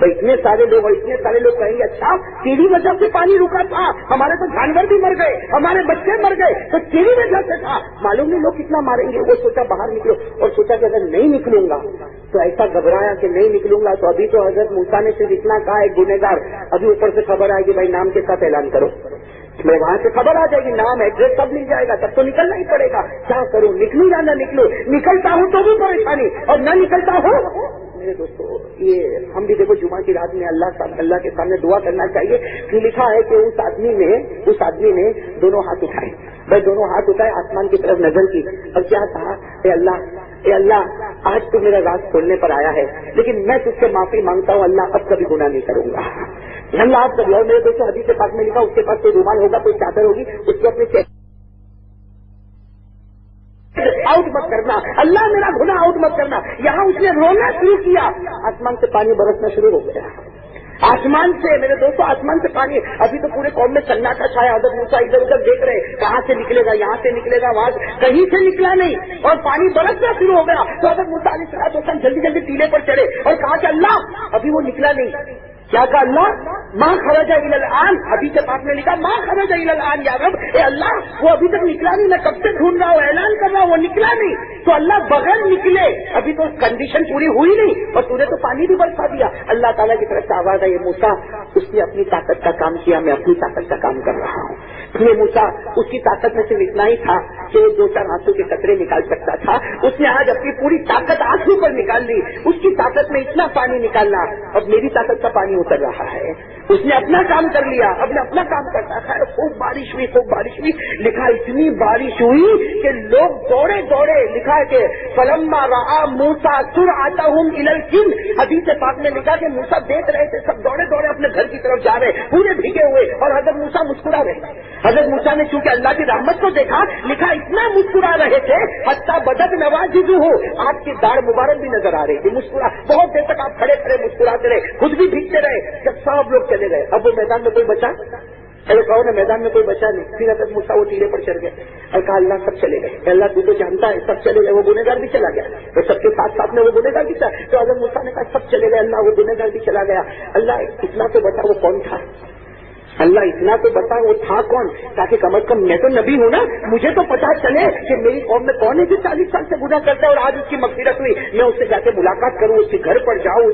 تو اتنے سارے لوگ کہیں گے اچھا تیری وجہ سے پانی رکا تھا, ہمارے تو جانور بھی مر گئے, ہمارے بچے مر گئے, تو تیری وجہ سے تھا. معلوم نہیں لوگ کتنا ماریں گے. وہ سوچا باہر نکلو, اور سوچا کہ اگر نہیں نکلوں گا تو ایسا گھبرایا کہ نہیں نکلوں گا. تو ابھی تو حضرت موسیٰ نے صرف اتنا کہا ہے گنہگار, ابھی اوپر سے خبر آئے گی بھائی نام کے ساتھ اعلان کرو. میں وہاں سے خبر آ جائے گی, نام ایڈریس سب مل جائے گا, تب تو نکلنا ہی پڑے گا. کیا کروں, نکلوں یا نہ نکلوں؟ نکلتا ہوں تو بھی پریشانی, اور نہ نکلتا ہوں. میرے دوستو یہ ہم بھی دیکھو جمعہ کی رات میں اللہ کے سامنے دعا کرنا چاہیے. کہ لکھا ہے کہ اس آدمی نے دونوں ہاتھ اٹھائے. بھائی دونوں ہاتھ اٹھائے, آسمان کی طرف نظر کی, اور کیا کہا, اے اللہ آج تو میرا راز کھولنے پر آیا ہے, لیکن میں تجھ سے معافی مانگتا ہوں اللہ, اب کبھی گناہ نہیں کروں گا. اللہ آپ کبھی. اور میرے دوستوں حدیث پاک میں لکھا, اس کے پاس کوئی رومال ہوگا, کوئی چادر ہوگی, اس کو اپنے آؤٹ مت کرنا, اللہ میرا گناہ آؤٹ مت کرنا. یہاں اس نے رونا شروع کیا, آسمان سے پانی برسنا شروع ہو گیا. آسمان سے میرے دوستوں, آسمان سے پانی. ابھی تو پورے قوم میں سناٹا چھایا. حضرت موسیٰ ادھر ادھر دیکھ رہے, کہاں سے نکلے گا, یہاں سے نکلے گا, وہاں سے, کہیں سے نکلا نہیں, اور پانی برسنا شروع ہو گیا. تو حضرت موسیٰ علیہ السلام جلدی جلدی ٹیلے پر چڑھے اور کہا کہ اللہ ابھی وہ نکلا نہیں. کیا کہا اللہ, ماں خرج الی الان. حدیث پاک میں لکھا ماں خرج الی الان, یا رب اے اللہ وہ ابھی تک نکلا نہیں, میں کب سے ڈھونڈ رہا ہوں, اعلان کر رہا ہوں, وہ نکلا نہیں. تو اللہ بغیر نکلے, ابھی تو کنڈیشن پوری ہوئی نہیں, اور تو نے تو پانی بھی برسا دیا. اللہ تعالیٰ کی طرف سے آواز آئی, موسیٰ اس نے اپنی طاقت کا کام کیا, میں اپنی طاقت کا کام کر رہا ہوں. یہ موسیٰ اس کی طاقت میں صرف اتنا ہی تھا کہ وہ 2-4 آنسو کے قطرے نکال سکتا تھا. اس نے آج اپنی پوری طاقت آنسو پر نکال لی. اس کی طاقت میں اتنا پانی نکالنا, اب میری طاقت کا پانی اتر رہا ہے. اس نے اپنا کام کر لیا, اب نے اپنا کام کرتا تھا. خوب بارش ہوئی, لکھا اتنی بارش ہوئی کہ لوگ دوڑے. لکھا ہے کہ فلما رأى موسیٰ سرعتهم الى الجن. حدیث پاک میں لکھا کہ موسیٰ دیکھ رہے تھے سب دوڑے اپنے گھر کی طرف جا رہے, پورے بھیگے ہوئے, اور حضرت موسیٰ مسکرا رہے. حضرت موسیٰ نے چونکہ اللہ کی رحمت کو دیکھا, لکھا اتنا مسکرا رہے تھے حتیٰ بدت نواجذہ, آپ کی داڑھ مبارک بھی نظر آ رہی تھی. مسکرا بہت دیر تک آپ کھڑے مسکراتے رہے, خود بھی بھیگتے رہے. جب سب لوگ چلے گئے, اب وہ میدان میں کوئی بچا, میدان میں کوئی بچا نہیں. پھر حضرت موسیٰ وہ ٹیلے پر چڑھ گئے اور کہا اللہ سب چلے گئے. اللہ تو جانتا ہے سب چلے گئے. وہ گنہگار بھی چلا گیا, تو سب کے ساتھ میں وہ گنہگار بھی تھا. تو حضرت موسیٰ نے کہا سب چلے گئے, اللہ وہ گنہگار بھی چلا گیا. اللہ اتنا تو بتا وہ کون تھا, اللہ اتنا تو بتا وہ تھا کون, تاکہ کم از کم میں تو نبی ہوں نا, مجھے تو پتا چلے کہ میری قوم میں کون ہے جو 40 سال سے گناہ کرتا ہے اور آج اس کی مغفرت ہوئی. میں اس سے جا کے ملاقات کروں, اس کے گھر پر جاؤں,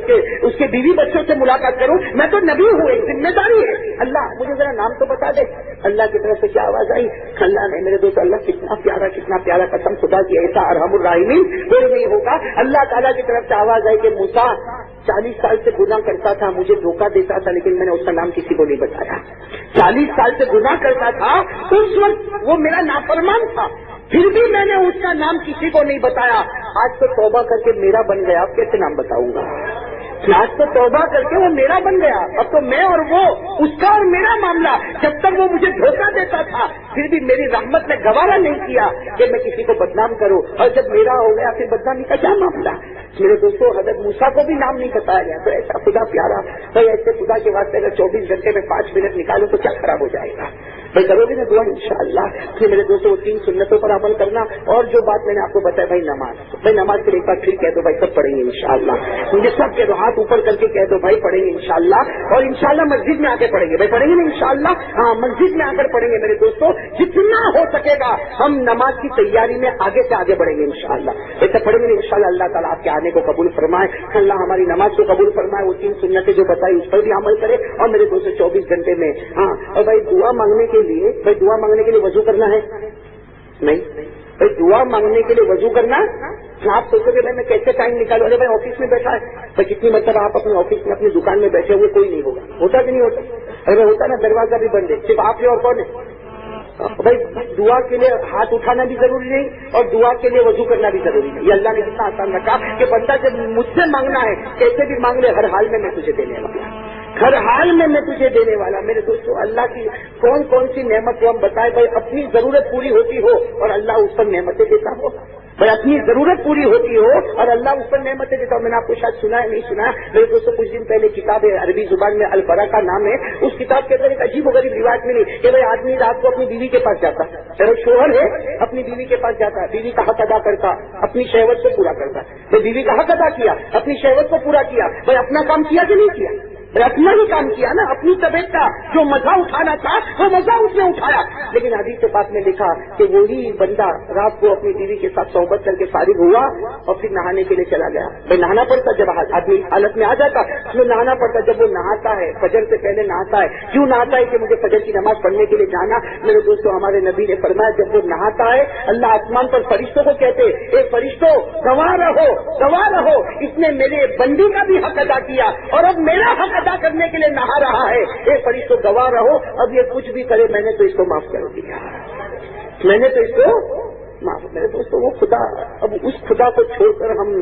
اس کے بیوی بچوں سے ملاقات کروں. میں تو نبی ہوں, ایک ذمہ داری ہے. اللہ مجھے ذرا نام تو بتا دے. اللہ کی طرف سے کیا آواز آئی, اللہ نے, میرے دوست اللہ کتنا پیارا قسم خدا کی, ایسا ارحم الراحمین کوئی نہیں ہوگا. اللہ تعالیٰ کی طرف سے آواز آئی کہ موسیٰ 40 سال سے گناہ کرتا تھا, مجھے دھوکہ دیتا تھا, لیکن میں نے اس کا نام کسی کو نہیں بتایا. 40 سال سے گناہ کرتا تھا, اس وقت وہ میرا نافرمان تھا, پھر بھی میں نے اس کا نام کسی کو نہیں بتایا. آج تو توبہ کر کے میرا بن گیا, اب کیسے نام بتاؤں گا. آج تو توبہ کر کے وہ میرا بن گیا, اب تو میں اور وہ, اس کا اور میرا معاملہ. جب تک وہ مجھے دھوکہ دیتا تھا پھر بھی میری رحمت نے گوارا نہیں کیا کہ میں کسی کو بدنام کروں, اور جب میرا ہو گیا پھر بدنامی کا کیا معاملہ. میرے دوستوں حضرت موسیٰ کو بھی نام نہیں بتایا گیا. تو ایسا خدا پیارا بھائی, ایسے خدا کے واسطے اگر 24 گھنٹے میں 5 منٹ نکالوں تو کیا خراب ہو جائے گا. بھائی کرو گے نا دعا انشاءاللہ. پھر میرے دوستوں 3 سنتوں پر عمل کرنا, اور جو بات میں نے آپ کو بتایا بھائی نماز کے لیے ایک بار پھر کہہ دو بھائی سب پڑھیں گے انشاءاللہ. مجھے سب کہہ دو, ہاتھ اوپر کر کے کہہ دو بھائی پڑھیں گے انشاءاللہ, اور انشاءاللہ مسجد میں آ کے پڑھیں گے. بھائی پڑھیں گے نا انشاءاللہ, ہاں مسجد میں آ کر پڑھیں گے. میرے دوستوں جتنا ہو سکے گا ہم نماز کی تیاری میں آگے سے آگے بڑھیں گے انشاءاللہ. ایسا پڑھیں گے انشاءاللہ. اللہ تعالیٰ آپ کے آنے کو قبول فرمائے, اللہ ہماری نماز کو قبول فرمائے, وہ 3 سنتیں جو بتائی اس پر بھی عمل کرے. اور میرے دوستوں 24 گھنٹے میں, ہاں, اور بھائی دعا مانگنے کے لیے وضو کرنا ہے نہیں. بھائی دعا مانگنے کے لیے وضو کرنا, آپ سوچو کہ میں کیسے ٹائم نکالوں. ارے بھائی آفس میں بیٹھا ہے, بھائی کتنی مرتبہ آپ اپنے آفس میں اپنی دکان میں بیٹھے ہوئے, کوئی نہیں ہوگا, ہوتا کہ نہیں ہوتا. ارے ہوتا نا, دروازہ بھی بند ہے, صرف آپ کے اور کون ہے. بھائی دعا کے لیے ہاتھ اٹھانا بھی ضروری نہیں, اور دعا کے لیے وضو کرنا بھی ضروری نہیں. یہ اللہ نے اتنا آسان رکھا کہ بندہ جب مجھ سے مانگنا ہے کیسے بھی مانگ لے, ہر حال میں تجھے دینے والا, ہر حال میں تجھے دینے والا. میرے دوستوں اللہ کی کون سی نعمت کو ہم بتائے. بھائی اپنی ضرورت پوری ہوتی ہو اور اللہ اس پر نعمتیں دیتا ہو. بھائی اپنی ضرورت پوری ہوتی ہو اور اللہ اس پر نعمتیں دیتا ہو. میں نے آپ کو شاید سنا ہے, نہیں سنا. میرے دوستوں کچھ دن پہلے کتاب ہے, عربی زبان میں البرا کا نام ہے. اس کتاب کے اندر ایک عجیب و غریب روایت ملی کہ بھائی آدمی رات کو اپنی بیوی کے پاس جاتا, چلو شوہر ہے, اپنی بیوی کے پاس جاتا, بیوی کا حق ادا کرتا, اپنی شہوت سے پورا کرتا. میں بیوی کا حق ادا کیا، اپنی شہوت کو پورا کیا، میں اپنا کام کیا کہ نہیں کیا؟ میں اپنا ہی کام کیا نا، اپنی طبیعت کا جو مزہ اٹھانا تھا وہ مزہ اس نے اٹھایا. لیکن حدیث کے پاس میں لکھا کہ وہی بندہ رات کو اپنی بیوی کے ساتھ صحبت کر کے فارغ ہوا اور پھر نہانے کے لیے چلا گیا. بھائی نہانا پڑتا جب آدمی حالت میں آ جاتا اس میں نہانا پڑتا. جب وہ نہاتا ہے فجر سے پہلے نہاتا ہے. کیوں نہاتا ہے؟ کہ مجھے فجر کی نماز پڑھنے کے لیے جانا. میرے دوستوں ہمارے نبی نے فرمایا جب وہ نہاتا ہے اللہ آسمان پر فرشتوں کو کہتے اے فرشتوں گواہ رہو گواہ رہو، اس نے میرے بندی کا بھی حق ادا کیا اور اب میرا حق ادا کرنے کے لیے نہا رہا ہے. اے فرشتوں گواہ رہو، اب یہ کچھ بھی کرے میں نے تو اس کو معاف کر دیا، میں نے تو اس کو معاف. میرے دوستوں وہ خدا، اب اس خدا کو چھوڑ کر ہم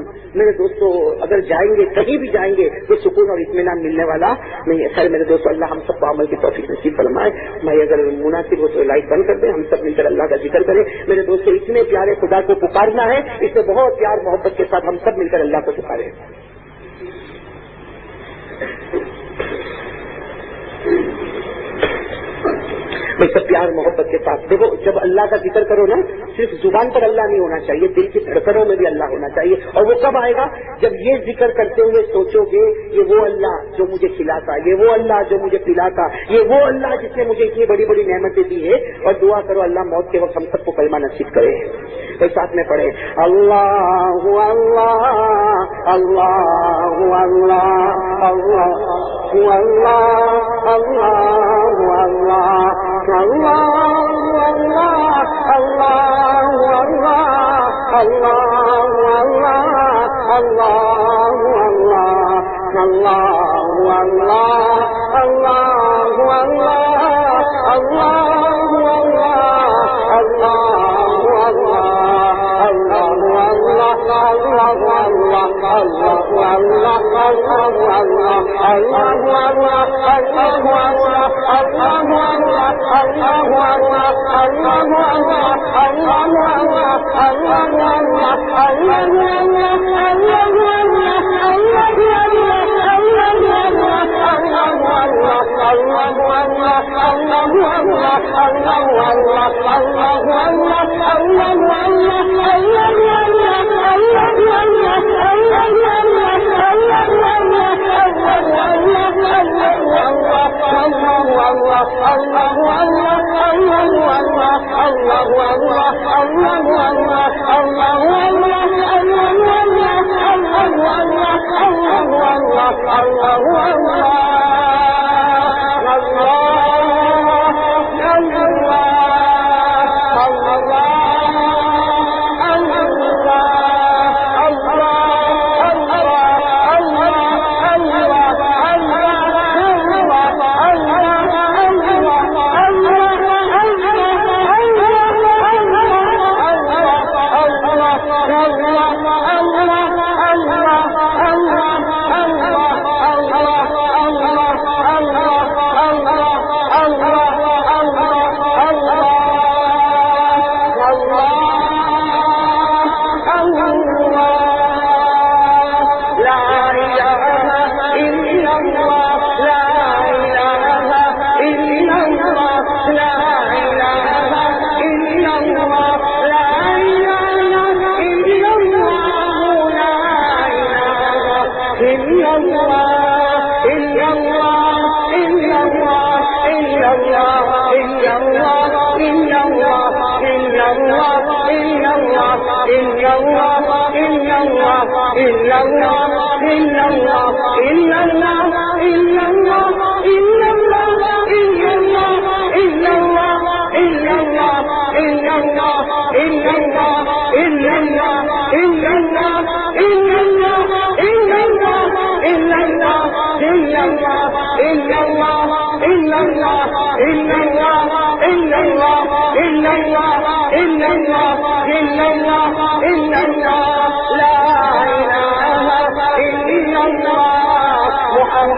میرے دوستوں اگر جائیں گے کہیں بھی جائیں گے تو سکون اور اطمینان ملنے والا نہیں ہے. خیر میرے دوستوں اللہ ہم سب کو عمل کی توفیق نصیب فرمائے. میں اگر مناسب ہو تو لائٹ بند کر دیں، ہم سب مل کر اللہ کا ذکر کریں. میرے دوستوں اتنے پیارے خدا کو پکارنا ہے، اس سے بہت پیار محبت کے ساتھ ہم سب مل کر اللہ کو پکاریں. میں سب پیار محبت کے ساتھ دیکھو، جب اللہ کا ذکر کرو نا صرف زبان پر اللہ نہیں ہونا چاہیے، دل کی دھڑکنوں میں بھی اللہ ہونا چاہیے. اور وہ کب آئے گا؟ جب یہ ذکر کرتے ہوئے سوچو گے یہ وہ اللہ جو مجھے کھلاتا، یہ وہ اللہ جو مجھے پلاتا، یہ وہ اللہ جس نے مجھے اتنی بڑی بڑی نعمتیں دی ہے. اور دعا کرو اللہ موت کے وقت ہم سب کو کلمہ نصیب کرے. تو ساتھ میں پڑھے اللہ اللہ اللہ اللہ اللہ اللہ اللہ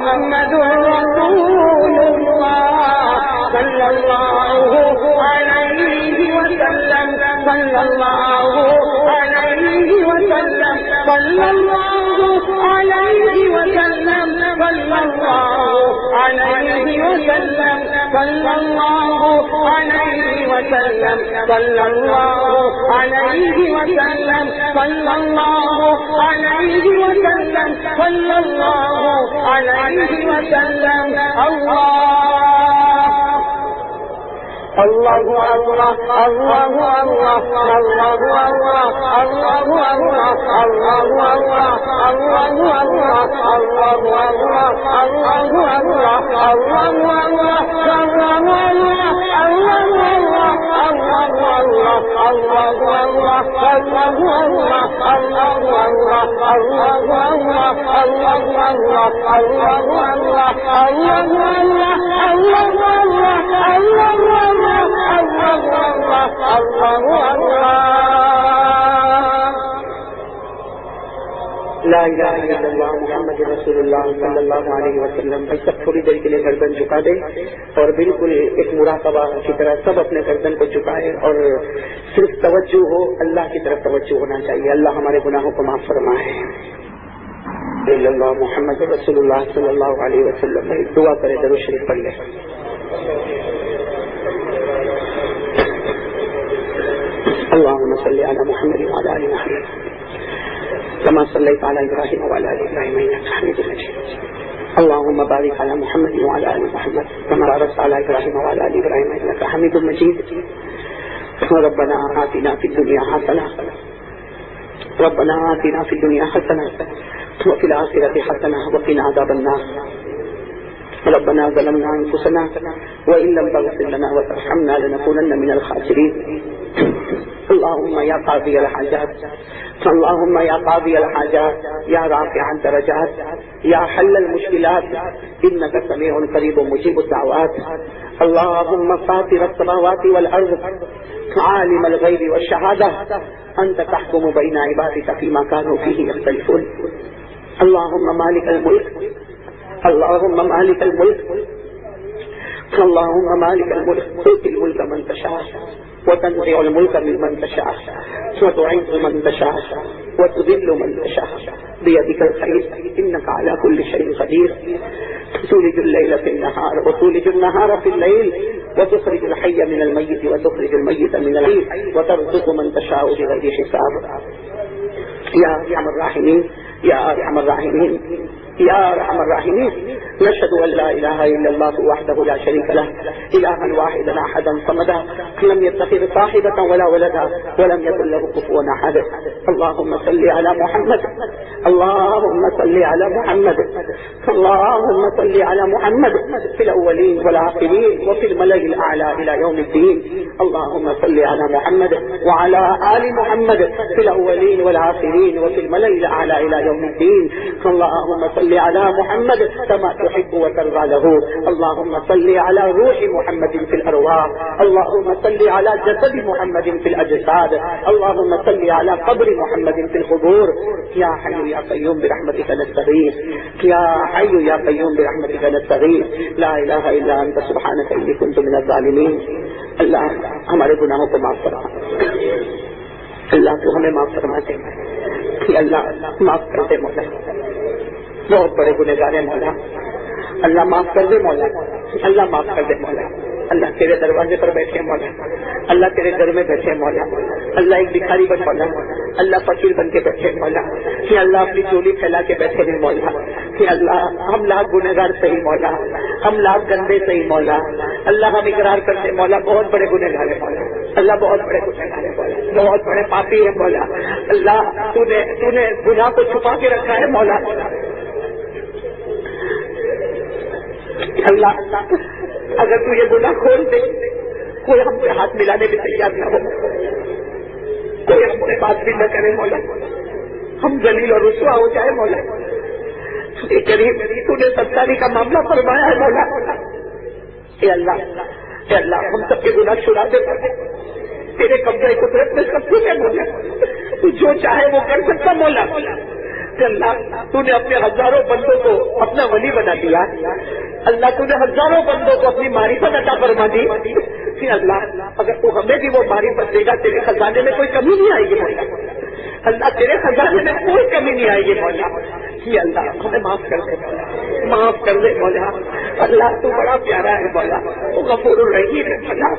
محمد رسول اللہ صلی اللہ علیہ وسلم صلی اللہ علیہ وسلم صلی اللہ علیہ وسلم صلی اللہ علیہ وسلم صلی اللہ علیہ وسلم صلی اللہ علیہ وسلم صلی اللہ علیہ صلی اللہ علیہ وسلم. اللہ اللہ اللہ اللہ اللہ اللہ لا الہ الا اللہ محمد رسول اللہ صلی اللہ علیہ وسلم. بھائی سب تھوڑی دیر کے لیے گردن جھکا دیں اور بالکل ایک مراقبہ کی طرح سب اپنے گردن کو جھکائیں اور صرف توجہ ہو اللہ کی طرف توجہ ہونا چاہیے. اللہ ہمارے گناہوں کو معاف فرمائے. اللہ محمد رسول اللہ صلی اللہ علیہ وسلم. دعا کرے درود شریف پڑھ لیں. اللهم صل على محمد وعلى آل محمد كما صليت على إبراهيم وعلى آل إبراهيم إنك حميد مجيد. اللهم بارك على محمد وعلى آل محمد كما باركت على إبراهيم وعلى آل إبراهيم إنك حميد مجيد. ربنا آتنا في الدنيا حسنة ربنا آتنا في الدنيا حسنة وفي الآخرة حسنة وقنا عذاب النار. ربنا ظلمنا أنفسنا وإن لم تغفر لنا وترحمنا لنكونن من الخاسرين. اللهم يا قاضي الحاجات اللهم يا قاضي الحاجات يا رافع الدرجات يا حل المشكلات إنك سميع قريب مجيب الدعوات. اللهم فاطر السماوات والأرض عالم الغيب والشهادة أنت تحكم بين عبادك فيما كانوا فيه يختلفون. اللهم مالك الملك اللهم مالك الملك اللهم مالك الملك تؤتي الملك من تشاء وتنزع الملك ممن تشاء وتعز من تشاء وتذل من تشاء بيدك الخير إنك على كل شيء قدير. تولج الليل في النهار وتولج النهار في الليل وتخرج الحي من الميت وتخرج الميت من الحي وترزق من تشاء بغير حساب. يا أرحم الراحمين يا أرحم الراحمين يا أرحم الراحمين. نشهد أن لا إله إلا الله وحده لا شريك له إلها واحدا أحدا صمدا لم يتخذ صاحبة ولا ولدا ولم يكن له كفوا أحد. اللهم صل على محمد اللهم صل على محمد اللهم صل على محمد في الأولين والآخرين وفي الملأ الأعلى إلى يوم الدين. اللهم صل على محمد وعلى آل محمد في الأولين والآخرين وفي الملأ الأعلى إلى يوم الدين. اللهم صل على محمد كما تحب وترضى له. اللهم صل على روح محمد في الأرواح. اللهم صل على جسد محمد في الأجساد. اللهم صل على قبر محمد في القبور. يا حي يا قيوم برحمتك نستغيث يا حي يا قيوم برحمتك نستغيث. لا إله إلا أنت سبحانك إني كنت من الظالمين. اللہ ہمارے گناہوں کو معاف فرما. اللہ تو ہمیں معاف فرماتے ہیں. اللہ معاف کر دے مولا. بہت بڑے گنہگار ہیں مولا. اللہ معاف کر دے مولا. اللہ معاف کر دے مولا. اللہ تیرے دروازے پر بیٹھے مولا. اللہ تیرے گھر میں بیٹھے مولا. اللہ ایک بھکاری بن مولا. اللہ فقیر بن کے بیٹھے مولا. کہ اللہ اپنی چولی پھیلا کے بیٹھے ہیں مولا. کہ اللہ ہم لاکھ گنہگار صحیح مولا. ہم لاکھ گندے صحیح مولا. اللہ ہم اقرار کرتے مولا بہت بڑے گنہگار ہیں مولا. اللہ بہت بڑے گنہگار ہیں مولا. بہت بڑے پاپی ہیں مولا. اللہ تو نے گناہ کو چھپا کے رکھا ہے مولا. اللہ اگر تو یہ گناہ کھول دے کوئی ہم سے ہاتھ ملانے میں تیار نہ ہو. کوئی ہم سے بات بھی نہ کرے مولا. ہم ذلیل اور رسوا ہو جائے مولا. قریب تو نے ستاری کا معاملہ فرمایا ہے مولا. اے اللہ ہم سب کے گناہ چھڑا دے. تیرے قبضہ قدرت میں سب کچھ ہے مولا. تو جو چاہے وہ کر سکتا مولا. اللہ تو نے اپنے ہزاروں بندوں کو اپنا ولی بنا دیا. اللہ تو نے ہزاروں بندوں کو اپنی معرفت عطا فرما دی. اللہ اگر تو ہمیں بھی وہ معرفت دے گا تیرے خزانے میں کوئی کمی نہیں آئے گی مولا. اللہ تیرے خزانے میں کوئی کمی نہیں آئے گی مولا. کہ اللہ ہمیں معاف کر دے مولا. معاف کر دے مولا. اللہ تو بڑا پیارا ہے مولا. وہ غفور الرحیم ہے مولا.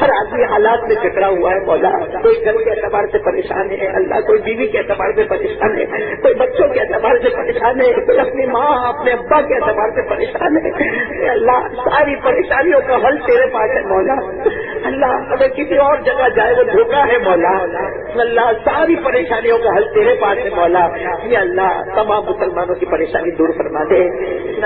ہر آدمی حالات میں جکڑا ہوا ہے مولا. کوئی گھر کے اعتبار سے پریشان ہے اللہ. کوئی بیوی کے اعتبار سے پریشان ہے. کوئی بچوں کے اعتبار سے پریشان پریشان ہے، کوئی اپنی ماں اپنے ابا کے اعتبار سے پریشان ہے. اے اللہ ساری پریشانیوں کا حل تیرے پاس ہے مولا. اللہ اگر کسی اور جگہ جائے وہ دھوکہ ہے مولا. اللہ ساری پریشانیوں کا حل تیرے پاس ہے مولا. یا اللہ تمام مسلمانوں کی پریشانی دور فرما دے.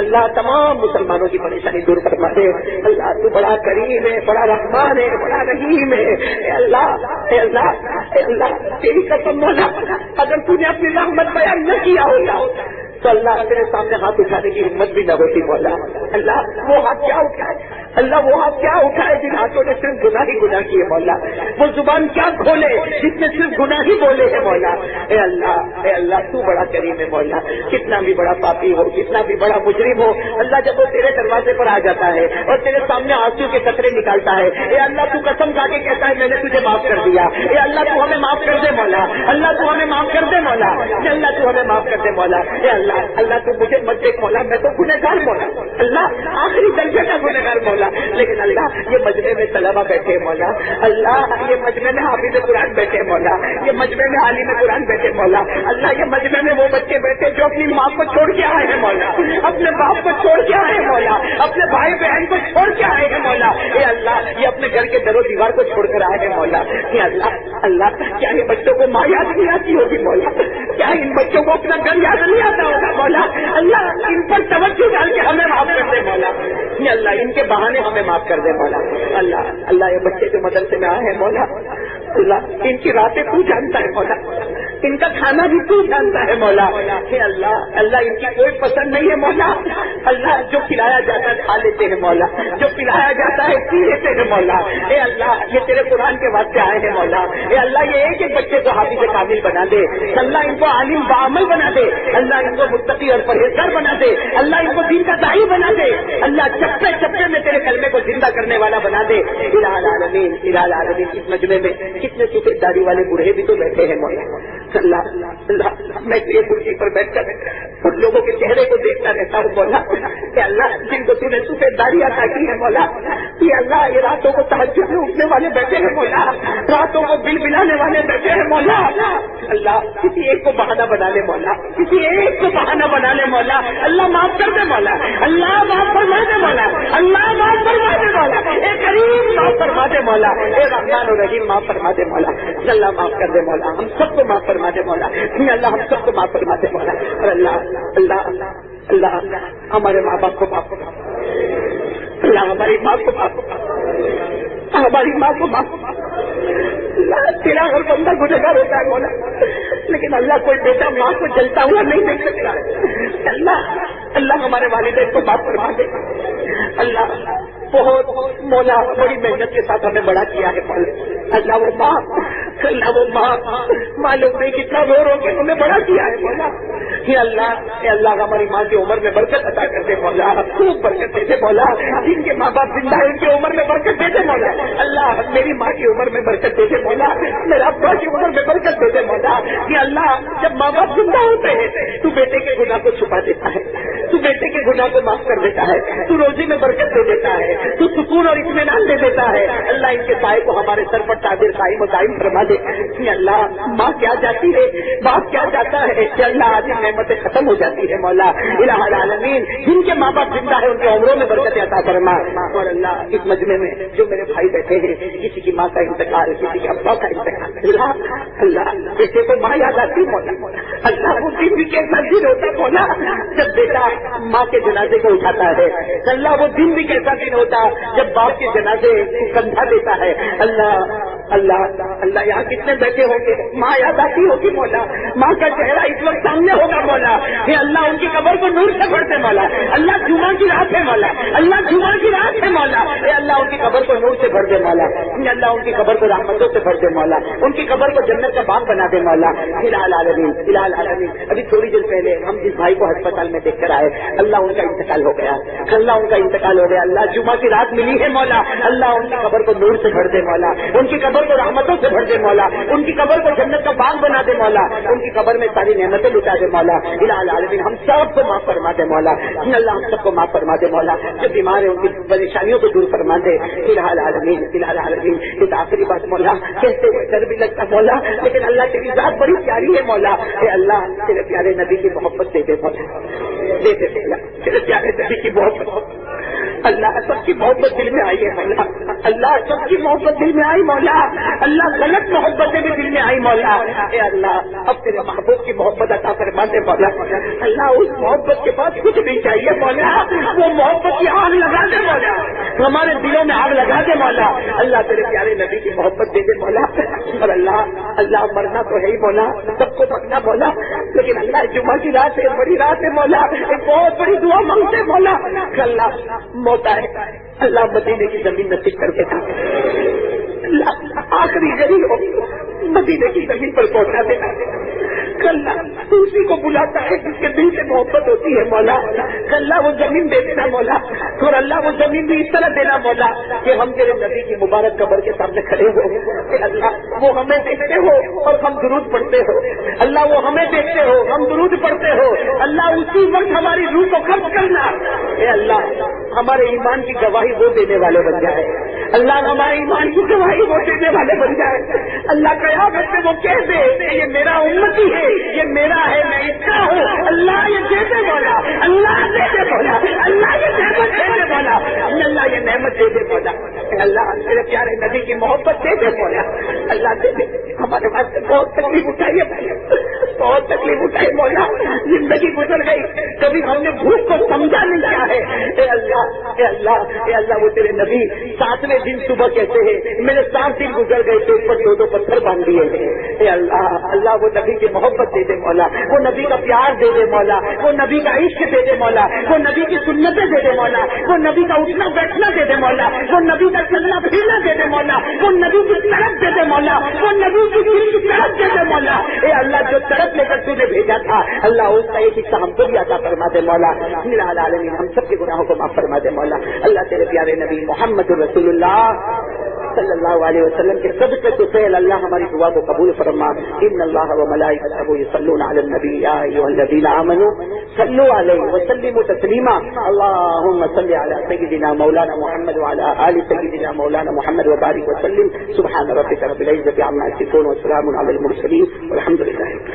اللہ تمام مسلمانوں کی پریشانی دور فرما دے. اللہ تو بڑا کریم ہے، بڑا رحمان ہے، بڑا رحیم ہے. اے اللہ اے اللہ اے اللہ تیری قسم مولا اگر تو نے اپنی رحمت بیان نہ کیا ہوتا تو اللہ تیرے سامنے ہاتھ اٹھانے کی ہمت بھی نہ ہوتی مولا. اللہ وہ ہاتھ کیا اٹھائے، اللہ وہ ہاتھ کیا اٹھائے جن ہاتھوں نے صرف گناہ ہی گناہ کیے مولا. وہ زبان کیا کھولے جس نے صرف گناہ ہی بولے ہیں مولا. اے اللہ تو بڑا کریم ہے مولا. کتنا بھی بڑا پاپی ہو، کتنا بھی بڑا مجرم ہو، اللہ جب وہ تیرے دروازے پر آ جاتا ہے اور تیرے سامنے آنسو کے قطرے نکالتا ہے، اے اللہ تو قسم کھا کے کہتا ہے میں نے تجھے معاف کر دیا. اے اللہ تو ہمیں معاف کر دے مولا. اللہ تو ہمیں معاف کر دے مولا. اللہ تو ہمیں معاف کر دے مولا. اے اللہ تو مجھے مت دیکھ مولا، میں تو گنہگار مولا. اللہ آخری درجے کا گنہگار مولا. لیکن اللہ یہ مجمع میں طلبہ بیٹھے مولا. اللہ یہ مجمع میں حافظ قرآن بیٹھے مولا. یہ مجمع میں عالم قرآن بیٹھے مولا. اللہ یہ مجمع میں وہ بچے بیٹھے جو اپنی ماں کو چھوڑ کے آئے ہیں مولا، اپنے باپ کو چھوڑ کے آئے ہیں مولا، اپنے بھائی بہن کو چھوڑ کے آئے ہیں مولا. اے اللہ یہ اپنے گھر کے در و دیوار کو چھوڑ کر آئے ہیں مولا. اللہ کیا یہ بچوں کو ماں یاد نہیں آتی ہوگی مولا؟ کیا ان بچوں کو اپنا گھر یاد نہیں آتا ہوگا مولا؟ اللہ ان پر توجہ ڈال کے ہمیں معاف کر دے مولا. یہ اللہ ان کے بہانے ہمیں معاف کر دے مولا. اللہ یہ بچے جو مدرسے میں آئے ہیں مولا، اللہ ان کی راتیں تو جانتا ہے مولا، ان کا کھانا بھی تو جانتا ہے مولا. کہ اللہ ان کی کوئی پسند نہیں ہے مولا. اللہ جو کھلایا جاتا ہے کھا لیتے ہیں مولا، جو پلایا جاتا ہے پی لیتے ہیں مولا. اے اللہ یہ تیرے قرآن کے واسطے آئے ہیں مولا. اے اللہ یہ ایک ایک بچے کو حافظ کامل بنا دے. اللہ ان کو عالم بعمل بنا دے. اللہ ان کو متقی اور پرہیزگار بنا دے. اللہ ان کو دین کا داعی بنا دے. اللہ چپے چپے میں تیرے کلمے کو زندہ کرنے والا بنا دے. الہ العالمین الہ العالمین. اس مجمع میں کتنے سفید داڑھی والے بوڑھے بھی تو بیٹھے ہیں مولا. اللہ میں یہ کرسی پر بیٹھ کر ان لوگوں کے چہرے کو دیکھتا رہتا ہوں مولا. کہ اللہ جن کو تو نے سفید داڑھی عطا کی ہے مولا، یہ اللہ یہ راتوں کو تہجد میں اٹھنے والے بیٹھے ہیں مولا، راتوں کو بل بلانے والے بیٹھے ہیں مولا. اللہ کسی ایک کو بہانہ بنا لے مولا، کسی ایک کو بہانہ بنا لے مولا. اللہ معاف کر دے مولا. اللہ معاف فرما دے مولا. اللہ معاف فرما دے مولا. اے کریم معاف فرما دے مولا. اے رحمان و رحیم معاف فرما دے مولا. اللہ معاف کر دے مولا. ہم سب کو معاف فرما دے مولا. اللہ ہم سب کو معاف فرما دے مولا. اور اللہ ہمارے ماں باپ کو معاف فرما. اللہ ہماری ماں کو معاف فرما. ہماری ماں کو معاف فرما. تیرا ہر بندہ گنہگار ہوتا ہے مولا، لیکن اللہ کوئی بیٹا ماں کو جلتا ہوا نہیں دیکھ سکتا. اللہ ہمارے والدین کو معاف فرما دے. اللہ بہت مولا بڑی محنت کے ساتھ ہمیں بڑا کیا ہے مولا. اللہ وہ ماں معلوم نہیں کتنا رو رو کے ہمیں بڑا کیا ہے مولا. اے اللہ ہماری ماں کی عمر میں برکت عطا کر دے مولا. خوب برکت دے دے مولا. جن کے ماں باپ زندہ ہے ان کی عمر میں برکت دے دے مولا. اللہ میری ماں کی عمر میں برکت دے دے مولا. میرا ابا کی عمر میں برکت دے دے مولا. کہ اللہ جب ماں باپ زندہ ہوتے ہیں تو بیٹے کے گناہ کو چھپا دیتا ہے، تو بیٹے کے گناہ کو معاف کر دیتا ہے، تو روزی میں برکت دے دیتا ہے، تو سکون اور اطمینان دے دیتا ہے. اللہ ان کے سائے کو ہمارے سر پر تعبیر قائم و دائم فرما دے. کہ اللہ ماں کیا جاتی ہے، باپ کیا جاتا ہے. کہ اللہ آج نعمتیں ختم ہو جاتی ہے مولا. الہ العالمین جن کے ماں باپ زندہ ہے ان کے عمروں میں برکت عطا فرما. اور اللہ اس مجمع میں جو میرے بھائی بیٹھے ہیں، کسی کی ماں کا انتقال، کسی کے ابا کا انتقال، اللہ بیٹے کو ماں یاد آتی مولا. اللہ وہ دن بھی کیسا دن ہوتا مولا جب بیٹا ماں کے جنازے کو اٹھاتا ہے. اللہ وہ دن بھی کیسا دن ہوتا جب باپ کے جنازے کو کندھا دیتا ہے. اللہ یہاں کتنے بیٹھے ہوں گے، ماں یاد آتی ہوگی مولا. ماں کا چہرہ اس وقت سامنے ہوگا مولا. یہ اللہ ان کی قبر کو نور سے بھر دے مولا. اللہ جمعہ کی رات ہے مولا. اللہ جمعہ کی رات ہے مولا. اے اللہ ان کی قبر کو نور سے بھر دے مولا. اللہ ان کی قبر کو رحمتوں سے بھر دے مولا. ان کی قبر کو جنت کا باغ بنا دے مولا. الہ العالمین. ابھی تھوڑی دیر پہلے ہم جس بھائی کو ہسپتال میں دیکھ کر آئے، اللہ ان کا انتقال ہو گیا. اللہ ان کا انتقال ہو گیا. اللہ جمعہ کی رات ملی ہے مولا. اللہ ان کی قبر کو نور سے بھر دے مولا. ان کی قبر کو رحمتوں سے بھر دے مولا، ان کی قبر کو جنت کا باغ بنا دے مولا، ان کی قبر میں ساری نعمتیں لٹا دے مولا، الہ العالمین ہم سب کو معاف فرما دے مولا، اللہ ہم سب کو معاف فرما دے مولا، جو بیمار ہیں ان کی پریشانیوں کو دور فرما دے، الہ العالمین الہ العالمین۔ اس آخری بات مولا کہتے ہوئے ڈر بھی لگتا مولا، لیکن اللہ تیری ذات بڑی پیاری ہے مولا، اے اللہ تیرے پیارے نبی کی محبت دے دے مولا، دے دے مولا تیرے پیارے نبی کی محبت، اللہ سب کی محبت دل میں آئی ہے مولا، اللہ سب کی محبت دل میں آئی مولا، اللہ غلط محبتیں بھی دل میں آئی مولا، اے اللہ اب تیرے محبوب کی محبت عطا فرما دے مولا، اللہ اس محبت کے بعد کچھ نہیں چاہیے مولا، وہ محبت کی آگ لگا دے مولا، ہمارے دلوں میں آگ لگا دے مولا، اللہ تیرے پیارے نبی کی محبت دے دے مولا، اور اللہ مرنا تو ہے ہی مولا، سب کو مرنا مولا، لیکن اللہ جمعہ کی رات ہے، بڑی رات ہے مولا، ایک بہت بڑی دعا مانگتے مولا، اللہ موت آئے، اللہ مدینے کی زمین نصیب کر کے اللہ آخری غریب ہو مدینے کی زمین پر پہنچا دینا، اللہ اسی کو بلاتا ہے جس کے دل سے محبت ہوتی ہے مولا، اللہ وہ زمین دے دینا مولا، اور اللہ وہ زمین بھی اس طرح دینا مولا کہ ہم تیرے نبی کی مبارک قبر کے سامنے کھڑے ہو، کہ اللہ وہ ہمیں دیکھتے ہو اور ہم درود پڑھتے ہو، اللہ وہ ہمیں دیکھتے ہو ہم درود پڑھتے ہو، اللہ اسی وقت ہماری روح کو خرچ کرنا، اے اللہ ہمارے ایمان کی گواہی وہ دینے والے بن جائے، اللہ ہمارے ایمان کی گواہی وہ دینے والے بن جائے، اللہ قیامت میں وہ کہہ دے یہ میرا امتی ہے، یہ میرا ہے، میں اس کا ہوں، اللہ یہ دے دے بولا، اللہ دے دے بولا، اللہ یہ نعمت دے دے بولا، اللہ یہ نعمت دے دے بولا، اللہ میرے پیارے نبی کی محبت دے دے بولا، اللہ دے دے، ہمارے پاس بہت تکلیف اٹھائی ہے، بہت تکلیف اٹھائی مولا، زندگی گزر گئی، کبھی ہم نے بھوک کو سمجھا نہیں کیا ہے، اے اللہ اے اللہ اے اللہ وہ تیرے نبی 7ویں دن صبح کہتے ہیں میرے 7 دن گزر گئے تو اوپر 2 پتھر باندھ دیے ہیں، اے اللہ اللہ وہ نبی کی محبت دے دے مولا، وہ نبی کا پیار دے دے مولا، وہ نبی کا عشق دے دے مولا، وہ نبی کی سنتیں دے دے مولا، وہ نبی کا اٹھنا بیٹھنا دے دے مولا، وہ نبی کا چلنا پھرنا دے دے مولا، وہ نبی کی طرف دے دے مولا، وہ نبی کی دل کی طرف دے دے مولا، اے اللہ جو طرف لے کر تو نے بھیجا تھا اللہ اس کا ایک حصہ ہم کو بھی عطا فرما دے مولا، الہ العالمین ہم سب کے گناہوں کو معاف فرما دے مولا، اللہ تیرے پیارے نبی محمد رسول اللہ صلی اللہ علیہ وسلم کے صدقے سے فعل اللہ ہماری دعا کو قبول فرما، ان اللہ و ملائکتہ یصلون علی النبی یا ایھا الذین آمنوا صلوا علیہ وسلموا تسلیما، اللهم صل علی سیدنا مولانا محمد وعلی آل سیدنا مولانا محمد وبارک وسلم، سبحان ربک رب العزة عما یصفون وسلام علی المرسلین والحمد للہ۔